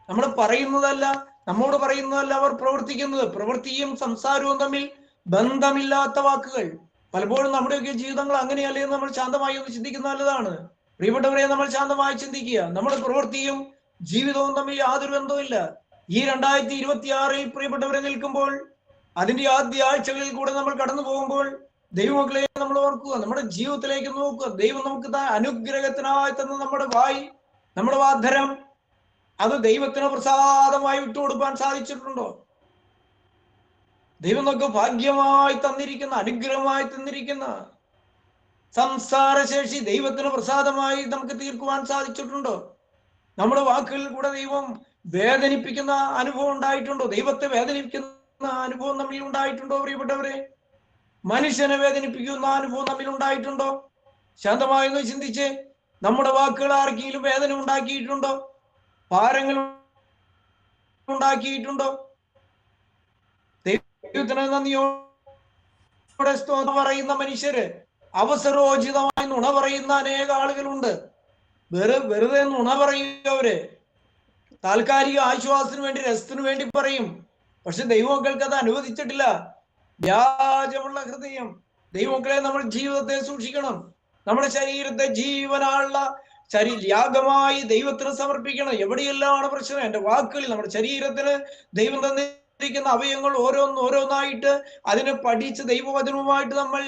നമ്മൾ പറയുന്നതല്ല, നമ്മോട് പറയുന്നതല്ല അവർ പ്രവർത്തിക്കുന്നത്. പ്രവൃത്തിയും സംസാരവും തമ്മിൽ ബന്ധമില്ലാത്ത വാക്കുകൾ. പലപ്പോഴും നമ്മുടെയൊക്കെ ജീവിതങ്ങൾ അങ്ങനെയല്ലേ എന്ന് നമ്മൾ ശാന്തമായി ഒന്ന് ചിന്തിക്കുന്ന നല്ലതാണ്. പ്രിയപ്പെട്ടവരെ, നമ്മൾ ശാന്തമായി ചിന്തിക്കുക. നമ്മുടെ പ്രവൃത്തിയും ജീവിതവും തമ്മിൽ യാതൊരു ബന്ധവുമില്ല. ഈ 2026 പ്രിയപ്പെട്ടവരെ നിൽക്കുമ്പോൾ, അതിന്റെ ആദ്യ ആഴ്ചകളിൽ കൂടെ നമ്മൾ കടന്നു പോകുമ്പോൾ, ദൈവമക്കളെ നമ്മൾ ഓർക്കുക, നമ്മുടെ ജീവിതത്തിലേക്ക് നോക്കുക. ദൈവം നമുക്ക് അനുഗ്രഹത്തിനായി തന്ന നമ്മുടെ വായി, നമ്മുടെ വാധരം, അത് ദൈവത്തിന് പ്രസാദമായി വിട്ടുകൊടുക്കാൻ സാധിച്ചിട്ടുണ്ടോ? ദൈവം നമുക്ക് ഭാഗ്യമായി തന്നിരിക്കുന്ന, അനുഗ്രഹമായി തന്നിരിക്കുന്ന സംസാരശേഷി ദൈവത്തിന് പ്രസാദമായി നമുക്ക് തീർക്കുവാൻ സാധിച്ചിട്ടുണ്ടോ? നമ്മുടെ വാക്കുകളിൽ കൂടെ ദൈവം വേദനിപ്പിക്കുന്ന അനുഭവം ഉണ്ടായിട്ടുണ്ടോ? ദൈവത്തെ വേദനിപ്പിക്കുന്ന അനുഭവം നമ്മിൽ ഉണ്ടായിട്ടുണ്ടോ? പ്രിയപ്പെട്ടവരെ, മനുഷ്യനെ വേദനിപ്പിക്കുന്ന അനുഭവം നമ്മിൽ ഉണ്ടായിട്ടുണ്ടോ? ശാന്തമായെന്ന് ചിന്തിച്ച്, നമ്മുടെ വാക്കുകൾ ആർക്കെങ്കിലും വേദന ഉണ്ടാക്കിയിട്ടുണ്ടോ? ഭാരങ്ങൾ ഉണ്ടാക്കിയിട്ടുണ്ടോ? ദൈവത്തിന് നന്ദിയോടെ സ്തോത്രം പറയുന്ന മനുഷ്യര്, അവസരോചിതമായി നുണ പറയുന്ന അനേക ആളുകളുണ്ട്. വെറുതെ നുണ പറയും അവര്. താൽക്കാലിക ആശ്വാസത്തിന് വേണ്ടി, രസത്തിന് വേണ്ടി പറയും. പക്ഷെ ദൈവമക്കൾക്ക് അത് അനുവദിച്ചിട്ടില്ല. വ്യാജമുള്ള ഹൃദയം. ദൈവമക്കളെ, നമ്മൾ ജീവിതത്തെ സൂക്ഷിക്കണം. നമ്മുടെ ശരീരത്തെ ജീവനുള്ള യാഗമായി ദൈവത്തിന് സമർപ്പിക്കണം. എവിടെയെല്ലാമാണ് പ്രശ്നം? എന്റെ വാക്കുകളിൽ. നമ്മുടെ ശരീരത്തിന് ദൈവം തന്നിരിക്കുന്ന അവയവങ്ങൾ ഓരോന്നായിട്ട് അതിനെ പഠിച്ച് ദൈവവചനവുമായിട്ട് നമ്മൾ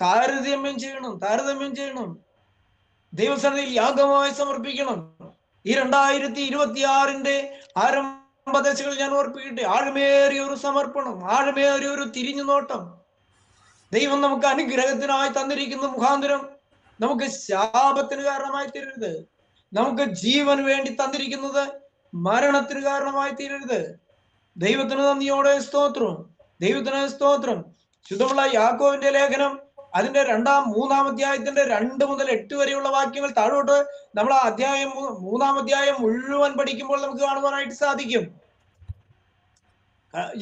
താരതമ്യം ചെയ്യണം. ദൈവസന്നിധിയിൽ യാഗമായി സമർപ്പിക്കണം. ഈ 2026 ആരംഭദശകൾ ഞാൻ ഓർപ്പിക്കട്ടെ. ആഴമേറിയ ഒരു സമർപ്പണം, ആഴമേറിയ ഒരു തിരിഞ്ഞു നോട്ടം. ദൈവം നമുക്ക് അനുഗ്രഹത്തിനായി തന്നിരിക്കുന്ന മുഖാന്തരം നമുക്ക് ശാപത്തിന് കാരണമായി തീരരുത്. നമുക്ക് ജീവന് വേണ്ടി തന്നിരിക്കുന്നത് മരണത്തിന് കാരണമായി തീരരുത്. ദൈവത്തിന് നന്ദിയോടെ സ്തോത്രം, ദൈവത്തിന് സ്തോത്രം. ശുദ്ധമുള്ള യാക്കോബിന്റെ ലേഖനം അതിന്റെ 3-ാം അധ്യായത്തിന്റെ 2 മുതൽ 8 വരെയുള്ള വാക്യങ്ങൾ താഴോട്ട് നമ്മൾ ആ 3-ാം അധ്യായം മുഴുവൻ പഠിക്കുമ്പോൾ നമുക്ക് കാണുവാനായിട്ട് സാധിക്കും.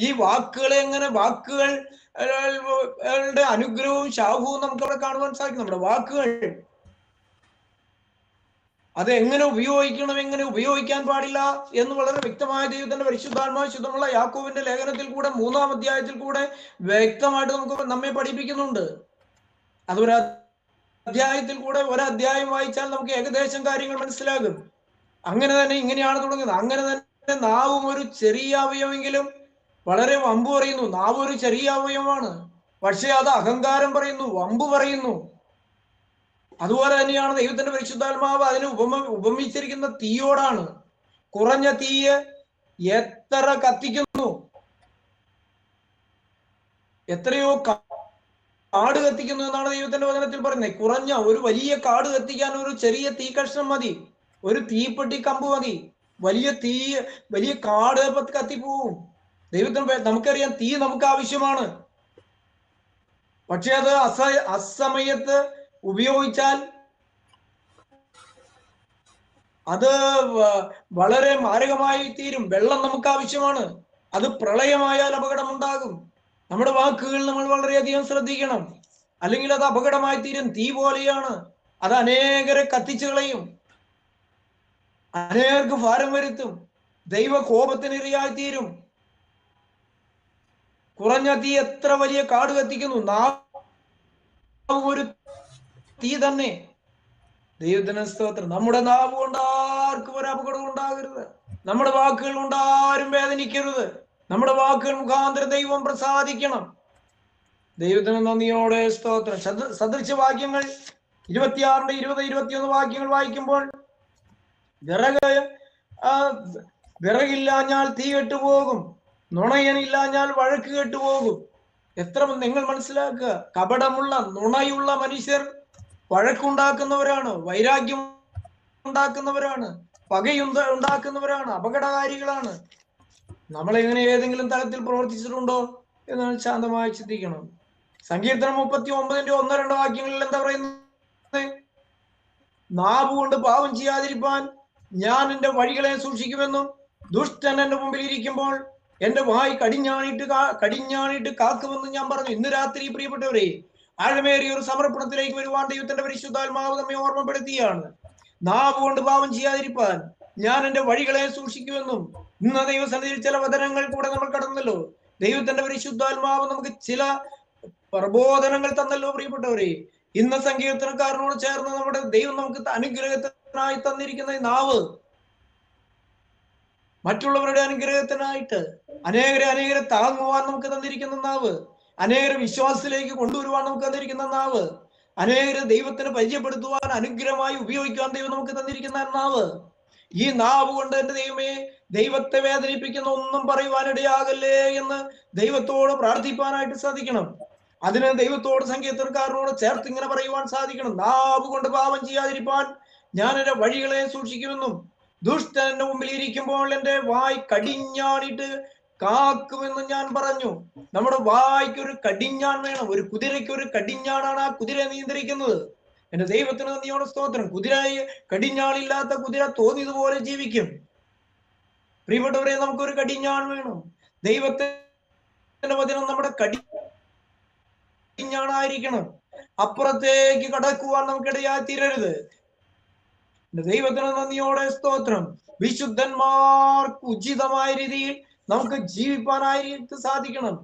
ഈ വാക്കുകളെ വാക്കുകളുടെ അനുഗ്രഹവും ശാപവും നമുക്ക് അവിടെ കാണുവാൻ സാധിക്കും. നമ്മുടെ വാക്കുകൾ അത് എങ്ങനെ ഉപയോഗിക്കണം, എങ്ങനെ ഉപയോഗിക്കാൻ പാടില്ല എന്ന് വളരെ വ്യക്തമായ ദൈവത്തിന്റെ പരിശുദ്ധാത്മാവ് ശുദ്ധമുള്ള യാക്കോബിന്റെ ലേഖനത്തിൽ കൂടെ 3-ാം അധ്യായത്തിൽ കൂടെ വ്യക്തമായിട്ട് നമ്മെ പഠിപ്പിക്കുന്നുണ്ട്. അതൊരു അധ്യായത്തിൽ കൂടെ ഒരധ്യായം വായിച്ചാൽ നമുക്ക് ഏകദേശം കാര്യങ്ങൾ മനസ്സിലാകും. അങ്ങനെ തന്നെ ഇങ്ങനെയാണ് തുടങ്ങുന്നത്. അങ്ങനെ തന്നെ നാവും ഒരു ചെറിയ അവയവമെങ്കിലും വളരെ വമ്പ് പറയുന്നു. നാവ് ഒരു ചെറിയ അവയവമാണ്, പക്ഷെ അത് അഹങ്കാരം പറയുന്നു, വമ്പ് പറയുന്നു. അതുപോലെ തന്നെയാണ് ദൈവത്തിന്റെ പരിശുദ്ധാത്മാവ് അതിനെ ഉപമിച്ചിരിക്കുന്ന തീയോടാണ്. കുറഞ്ഞ തീയ് എത്ര കത്തിക്കുന്നു, എത്രയോ കാട് കത്തിക്കുന്നു എന്നാണ് ദൈവത്തിന്റെ വചനത്തിൽ പറയുന്നത്. കുറഞ്ഞ ഒരു വലിയ കാട് കത്തിക്കാൻ ഒരു ചെറിയ തീ കഷ്ണം മതി, ഒരു തീപ്പെട്ടി കമ്പ് മതി. വലിയ കാട് കത്തിപ്പോവും. ദൈവത്തിന് നമുക്കറിയാം തീ നമുക്ക് ആവശ്യമാണ്. പക്ഷെ അത് അസമയത്ത് ഉപയോഗിച്ചാൽ അത് വളരെ മാരകമായി തീരും. വെള്ളം നമുക്ക് ആവശ്യമാണ്, അത് പ്രളയമായാൽ അപകടമുണ്ടാകും. നമ്മുടെ വാക്കുകൾ നമ്മൾ വളരെയധികം ശ്രദ്ധിക്കണം, അല്ലെങ്കിൽ അത് അപകടമായി തീരും. തീ പോലെയാണ്, അത് അനേകരെ കത്തിച്ചു കളയും, അനേകർക്ക് ഭാരം വരുത്തും, ദൈവ കോപത്തിനിരയായി തീരും. കുറഞ്ഞ തീ എത്ര വലിയ കാട് കത്തിക്കുന്നു. നാവ് ഒരു തീ തന്നെ. ദൈവത്തിന് സ്തോത്രം. നമ്മുടെ നാവ് കൊണ്ട് ആർക്കും ഒരു അപകടം ഉണ്ടാകരുത്. നമ്മുടെ വാക്കുകൾ കൊണ്ട് ആരും വേദനിക്കരുത്. നമ്മുടെ വാക്കുകൾ മുഖാന്തരം ദൈവം പ്രസാദിക്കണം. ദൈവത്തിന് നന്ദിയോടെ സ്തോത്രം. സദൃശ വാക്യങ്ങൾ 26, 20, 21 വാക്യങ്ങൾ വായിക്കുമ്പോൾ വിറകില്ലാഞ്ഞാൽ തീ കെട്ടുപോകും, നുണയനില്ലാഞ്ഞാൽ വഴക്ക് കെട്ടുപോകും. നിങ്ങൾ മനസ്സിലാക്കുക, കപടമുള്ള നുണയുള്ള മനുഷ്യർ വഴക്കുണ്ടാക്കുന്നവരാണ്, വൈരാഗ്യം ഉണ്ടാക്കുന്നവരാണ്, പകയുണ്ടാക്കുന്നവരാണ്, അപകടകാരികളാണ്. നമ്മളെങ്ങനെ ഏതെങ്കിലും തലത്തിൽ പ്രവർത്തിച്ചിട്ടുണ്ടോ എന്നാണ് ശാന്തമായി ചിന്തിക്കണം. സങ്കീർത്തനം 39-ന്റെ 1-2 വാക്യങ്ങളിൽ എന്താ പറയുന്നത്? നാവ് കൊണ്ട് പാപം ചെയ്യാതിരിപ്പാൻ ഞാൻ എന്റെ വഴികളെ സൂക്ഷിക്കുമെന്നും ദുഷ്ടൻ എന്റെ മുമ്പിൽ ഇരിക്കുമ്പോൾ എന്റെ വായി കടിഞ്ഞാണിട്ട് കാക്കുമെന്നും ഞാൻ പറഞ്ഞു. ഇന്ന് രാത്രി പ്രിയപ്പെട്ടവരെ, ആഴമേറിയ ഒരു സമർപ്പണത്തിലേക്ക് വരുവാൻ ദൈവത്തിന്റെ പരിശുദ്ധാത്മാവ് നമ്മെ ഓർമ്മപ്പെടുത്തിയാണ്. നാവ് കൊണ്ട് പാപം ചെയ്യാതിരിപ്പാൻ ഞാൻ എന്റെ വഴികളെ സൂക്ഷിക്കുമെന്നും. ഇന്ന് ദൈവസന്നിധിയിൽ ചില വചനങ്ങൾ കൂടെ നമ്മൾ കടന്നല്ലോ. ദൈവത്തിന്റെ പരിശുദ്ധാത്മാവ് നമുക്ക് ചില പ്രബോധനങ്ങൾ തന്നല്ലോ പ്രിയപ്പെട്ടവരെ. ഇന്ന് സങ്കീർത്തനക്കാരനോട് ചേർന്ന് നമ്മുടെ ദൈവം നമുക്ക് അനുഗ്രഹത്തിനായി തന്നിരിക്കുന്ന നാവ്, മറ്റുള്ളവരുടെ അനുഗ്രഹത്തിനായിട്ട് അനേകരെ താങ്ങുവാൻ നമുക്ക് തന്നിരിക്കുന്ന നാവ്, അനേകരെ വിശ്വാസത്തിലേക്ക് കൊണ്ടുവരുവാൻ നമുക്ക് തന്നിരിക്കുന്ന നാവ്, അനേകരെ ദൈവത്തിന് പരിചയപ്പെടുത്തുവാൻ അനുഗ്രഹമായി ഉപയോഗിക്കുവാൻ ദൈവം നമുക്ക് തന്നിരിക്കുന്ന നാവ്. ഈ നാവ് കൊണ്ട് എന്റെ ദൈവമേ, ദൈവത്തെ വേദനിപ്പിക്കുന്ന ഒന്നും പറയുവാനിടയാകല്ലേ എന്ന് ദൈവത്തോട് പ്രാർത്ഥിപ്പാനായിട്ട് സാധിക്കണം. അതിന് ദൈവത്തോട് സങ്കീർത്തനക്കാരനോട് ചേർത്ത് ഇങ്ങനെ പറയുവാൻ സാധിക്കണം. നാവ് കൊണ്ട് പാപം ചെയ്യാതിരിപ്പാൻ ഞാൻ എന്റെ വഴികളെ സൂക്ഷിക്കുമെന്നും ദുഷ്ടൻ എന്റെ മുമ്പിൽ ഇരിക്കുമ്പോൾ എന്റെ വായ് കടിഞ്ഞാണിട്ട് കാക്കുമെന്ന് ഞാൻ പറഞ്ഞു. നമ്മുടെ വായ്ക്ക് ഒരു കടിഞ്ഞാൺ വേണം. ഒരു കുതിരയ്ക്ക് ഒരു കടിഞ്ഞാണാണ് ആ കുതിരയെ നിയന്ത്രിക്കുന്നത്. എന്റെ ദൈവത്തിന് നന്ദിയോടെ സ്തോത്രം. കടിഞ്ഞാണില്ലാത്ത കുതിര തോന്നിയതുപോലെ ജീവിക്കും. പ്രിയപ്പെട്ടവരെ, നമുക്കൊരു കടിഞ്ഞാൺ വേണം. ദൈവത്തിന്റെ വചനം നമ്മുടെ കടിഞ്ഞാണായിരിക്കണം. അപ്പുറത്തേക്ക് കടക്കുവാൻ നമുക്കിടയായി തീരരുത്. എന്റെ ദൈവത്തിന് നന്ദിയോടെ സ്തോത്രം. വിശുദ്ധന്മാർക്ക് ഉചിതമായ രീതിയിൽ നമുക്ക് ജീവിപ്പാനായിട്ട് സാധിക്കണം.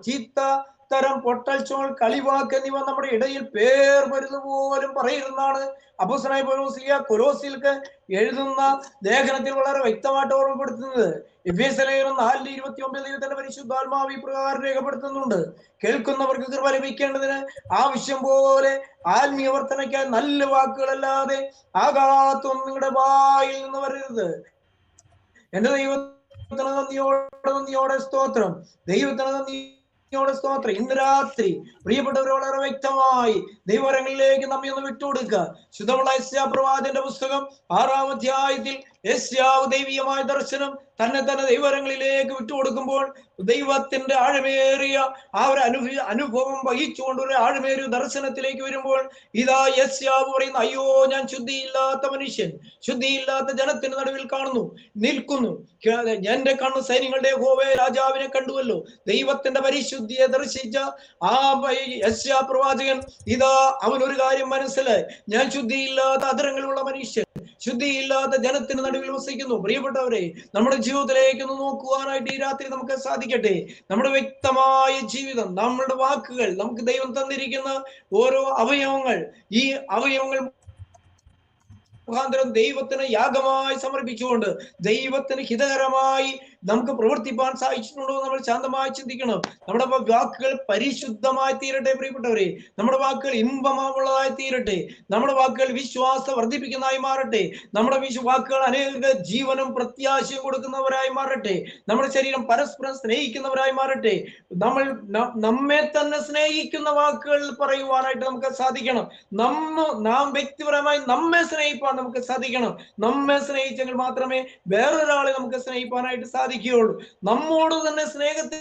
ചീത്തത്തരം പൊട്ടൽച്ചോൾ കളിവാക്ക് എന്നിവ നമ്മുടെ ഇടയിൽ പേർ വരുന്ന പോലും പറയുന്നതാണ് അപ്പോസ്തലനായ പൗലോസ് കൊലോസ്യർക്ക് എഴുതുന്ന ലേഖനത്തിൽ വളരെ വ്യക്തമായിട്ട് ഓർമ്മപ്പെടുത്തുന്നത്. എഫേസ്യ ലേഖനം 4:29 ദൈവത്തിന്റെ പരിശുദ്ധാത്മാവ് ഇപ്രകാരം രേഖപ്പെടുത്തുന്നുണ്ട്: കേൾക്കുന്നവർക്ക് കൃപ ലഭിക്കേണ്ടതിന് ആവശ്യം പോലെ ആത്മീയ വർധനയ്ക്കായി നല്ല വാക്കുകളല്ലാതെ ആകാത്തൊന്നും നിങ്ങളുടെ വായിൽ നിന്ന് വരരുത്. എന്റെ ദൈവത്തിന് നന്ദിയോടെ സ്തോത്രം. ദൈവത്തിന് നന്ദിയോടെ സ്തോത്രം. ഇന്ന് രാത്രി പ്രിയപ്പെട്ടവർ വളരെ വ്യക്തമായി ദൈവവരങ്ങളിലേക്ക് നമ്മെ ഒന്ന് വിട്ടുകൊടുക്കുക. ശുദ്ധമുള്ള യെശയ്യാ പ്രവാചകന്റെ പുസ്തകം 6-ാം അധ്യായത്തിൽ യെശയ്യാവ് ദൈവീയമായ ദർശനം തന്നെ ദൈവവരങ്ങളിലേക്ക് വിട്ടുകൊടുക്കുമ്പോൾ ദൈവത്തിന്റെ ആഴമേറിയ ആ ഒരു അനുഭവം വഹിച്ചുകൊണ്ട് ഒരു ആഴമേറിയ ദർശനത്തിലേക്ക് വരുമ്പോൾ ഇതാ യെശയ്യാവ് പറയുന്നു: അയ്യോ, ഞാൻ ശുദ്ധിയില്ലാത്ത മനുഷ്യൻ, ശുദ്ധിയില്ലാത്ത ജനത്തിന് നടുവിൽ നിൽക്കുന്നു. എന്റെ കണ്ണ് സൈന്യങ്ങളുടെ യഹോവേ രാജാവിനെ കണ്ടുവല്ലോ. ദൈവത്തിന്റെ പരിശുദ്ധിയെ ദർശിച്ച ആ യെശയ്യാ പ്രവാചകൻ ഇതാ അവനൊരു കാര്യം മനസ്സിലായി: ഞാൻ ശുദ്ധിയില്ലാത്ത അധരങ്ങളുള്ള മനുഷ്യൻ, ശുദ്ധിയില്ലാത്ത ജനത്തിന് നടുവിൽ വസിക്കുന്നു. പ്രിയപ്പെട്ടവരെ, നമ്മുടെ ജീവിതത്തിലേക്ക് ഒന്ന് നോക്കുവാനായിട്ട് ഈ രാത്രി നമുക്ക് സാധിക്കട്ടെ. നമ്മുടെ വ്യക്തമായ ജീവിതം, നമ്മുടെ വാക്കുകൾ, നമുക്ക് ദൈവം തന്നിരിക്കുന്ന ഓരോ അവയവങ്ങൾ, ഈ അവയവങ്ങൾ മുഖാന്തരം ദൈവത്തിന് യാഗമായി സമർപ്പിച്ചുകൊണ്ട് ദൈവത്തിന് ഹിതകരമായി നമുക്ക് പ്രവർത്തിപ്പാൻ സാധിച്ചിട്ടുണ്ടോ നമ്മൾ ശാന്തമായി ചിന്തിക്കണം. നമ്മുടെ വാക്കുകൾ പരിശുദ്ധമായി തീരട്ടെ. പ്രിയപ്പെട്ടവരെ, നമ്മുടെ വാക്കുകൾ ഇമ്പമുള്ളതായി തീരട്ടെ. നമ്മുടെ വാക്കുകൾ വിശ്വാസം വർദ്ധിപ്പിക്കുന്നതായി മാറട്ടെ. നമ്മുടെ വാക്കുകൾ അനേക ജീവനും പ്രത്യാശയും കൊടുക്കുന്നവരായി മാറട്ടെ. നമ്മുടെ ശരീരം പരസ്പരം സ്നേഹിക്കുന്നവരായി മാറട്ടെ. നമ്മെ തന്നെ സ്നേഹിക്കുന്ന വാക്കുകൾ പറയുവാനായിട്ട് നമുക്ക് സാധിക്കണം. നാം വ്യക്തിപരമായി നമ്മെ സ്നേഹിപ്പാൻ നമുക്ക് സാധിക്കണം. നമ്മെ സ്നേഹിച്ചെങ്കിൽ മാത്രമേ വേറൊരാളെ നമുക്ക് സ്നേഹിപ്പാനായിട്ട് സാധിക്കുകയുള്ളൂ. നമ്മോട് തന്നെ സ്നേഹത്തിൽ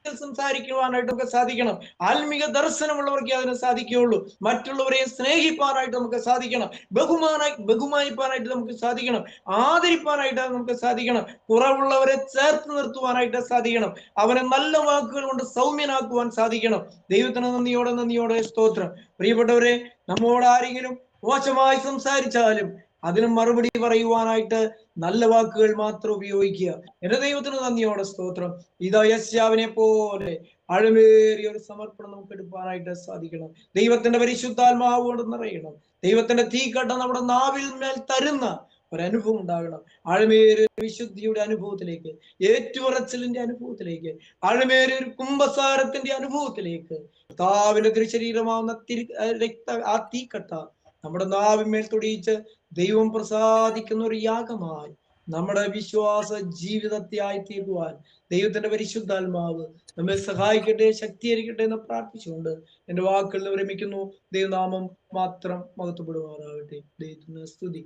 സംസാരിക്കുവാനായിട്ട് നമുക്ക് സാധിക്കണം. ആത്മീക ദർശനമുള്ളവർക്ക് അതിന് സാധിക്കുകയുള്ളൂ. മറ്റുള്ളവരെ സ്നേഹിപ്പാനായിട്ട് നമുക്ക് സാധിക്കണം. ബഹുമാനിപ്പാനായിട്ട് നമുക്ക് സാധിക്കണം. ആദരിപ്പാനായിട്ട് നമുക്ക് സാധിക്കണം. കുറവുള്ളവരെ ചേർത്ത് നിർത്തുവാനായിട്ട് സാധിക്കണം. അവനെ നല്ല വാക്കുകൾ കൊണ്ട് സൗമ്യനാക്കുവാൻ സാധിക്കണം. ദൈവത്തിന് നന്ദിയോടെ സ്തോത്രം. പ്രിയപ്പെട്ടവരെ, നമ്മോട് ആരെങ്കിലും മോശമായി സംസാരിച്ചാലും അതിന് മറുപടി പറയുവാനായിട്ട് നല്ല വാക്കുകൾ മാത്രം ഉപയോഗിക്കുക. എന്റെ ദൈവത്തിന് നന്ദിയോടെ സ്തോത്രം. ഇതാ യെശയ്യാവിനെ പോലെ ആഴമേറിയ ഒരു സമർപ്പണം നമുക്ക് എടുക്കാനായിട്ട് സാധിക്കണം. ദൈവത്തിന്റെ പരിശുദ്ധാത്മാവ് കൊണ്ട് നിറയണം. ദൈവത്തിന്റെ തീക്കട്ട നമ്മുടെ നാവിൽ മേൽ തരുന്ന ഒരനുഭവം ഉണ്ടാകണം. ആഴമേറിയ വിശുദ്ധിയുടെ അനുഭവത്തിലേക്ക്, ഏറ്റുപറച്ചിലിന്റെ അനുഭവത്തിലേക്ക്, ആഴമേറിയ ഒരു കുംഭസാരത്തിന്റെ അനുഭവത്തിലേക്ക് കർത്താവിന്റെ തിരുശരീരമാവുന്ന ആ തീക്കട്ട നമ്മുടെ നാവിന്മേൽ തൊടിയിച്ച് ദൈവം പ്രസാദിക്കുന്ന ഒരു യാഗമായി നമ്മുടെ വിശ്വാസ ജീവിതത്തെ ആയിത്തീരുവാൻ ദൈവത്തിന്റെ പരിശുദ്ധാത്മാവ് നമ്മെ സഹായിക്കട്ടെ, ശക്തീകരിക്കട്ടെ എന്ന് പ്രാർത്ഥിച്ചുകൊണ്ട് എന്റെ വാക്കുകളിൽ വിരമിക്കുന്നു. ദൈവനാമം മാത്രം മഹത്വപ്പെടുവാനാകട്ടെ. ദൈവത്തിന് സ്തുതി.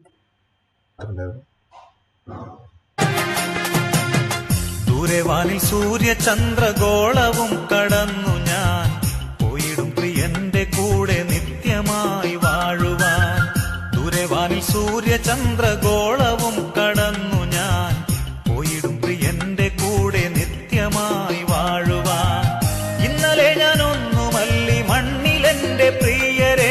ദൂരവാനിൽ സൂര്യചന്ദ്രഗോളവും കടന്നു ഞാൻ പോയിടും പ്രിയന്റെ കൂടെ നിത്യമായി വാഴുവാൻ. ദൂരവാനിൽ സൂര്യചന്ദ്രഗോളവും കടന്നു ഞാൻ പോയിടും പ്രിയന്റെ കൂടെ നിത്യമായി വാഴുവാൻ. ഇന്നലെ ഞാൻ ഒന്നുമല്ലി മണ്ണിലെന്റെ പ്രിയരെ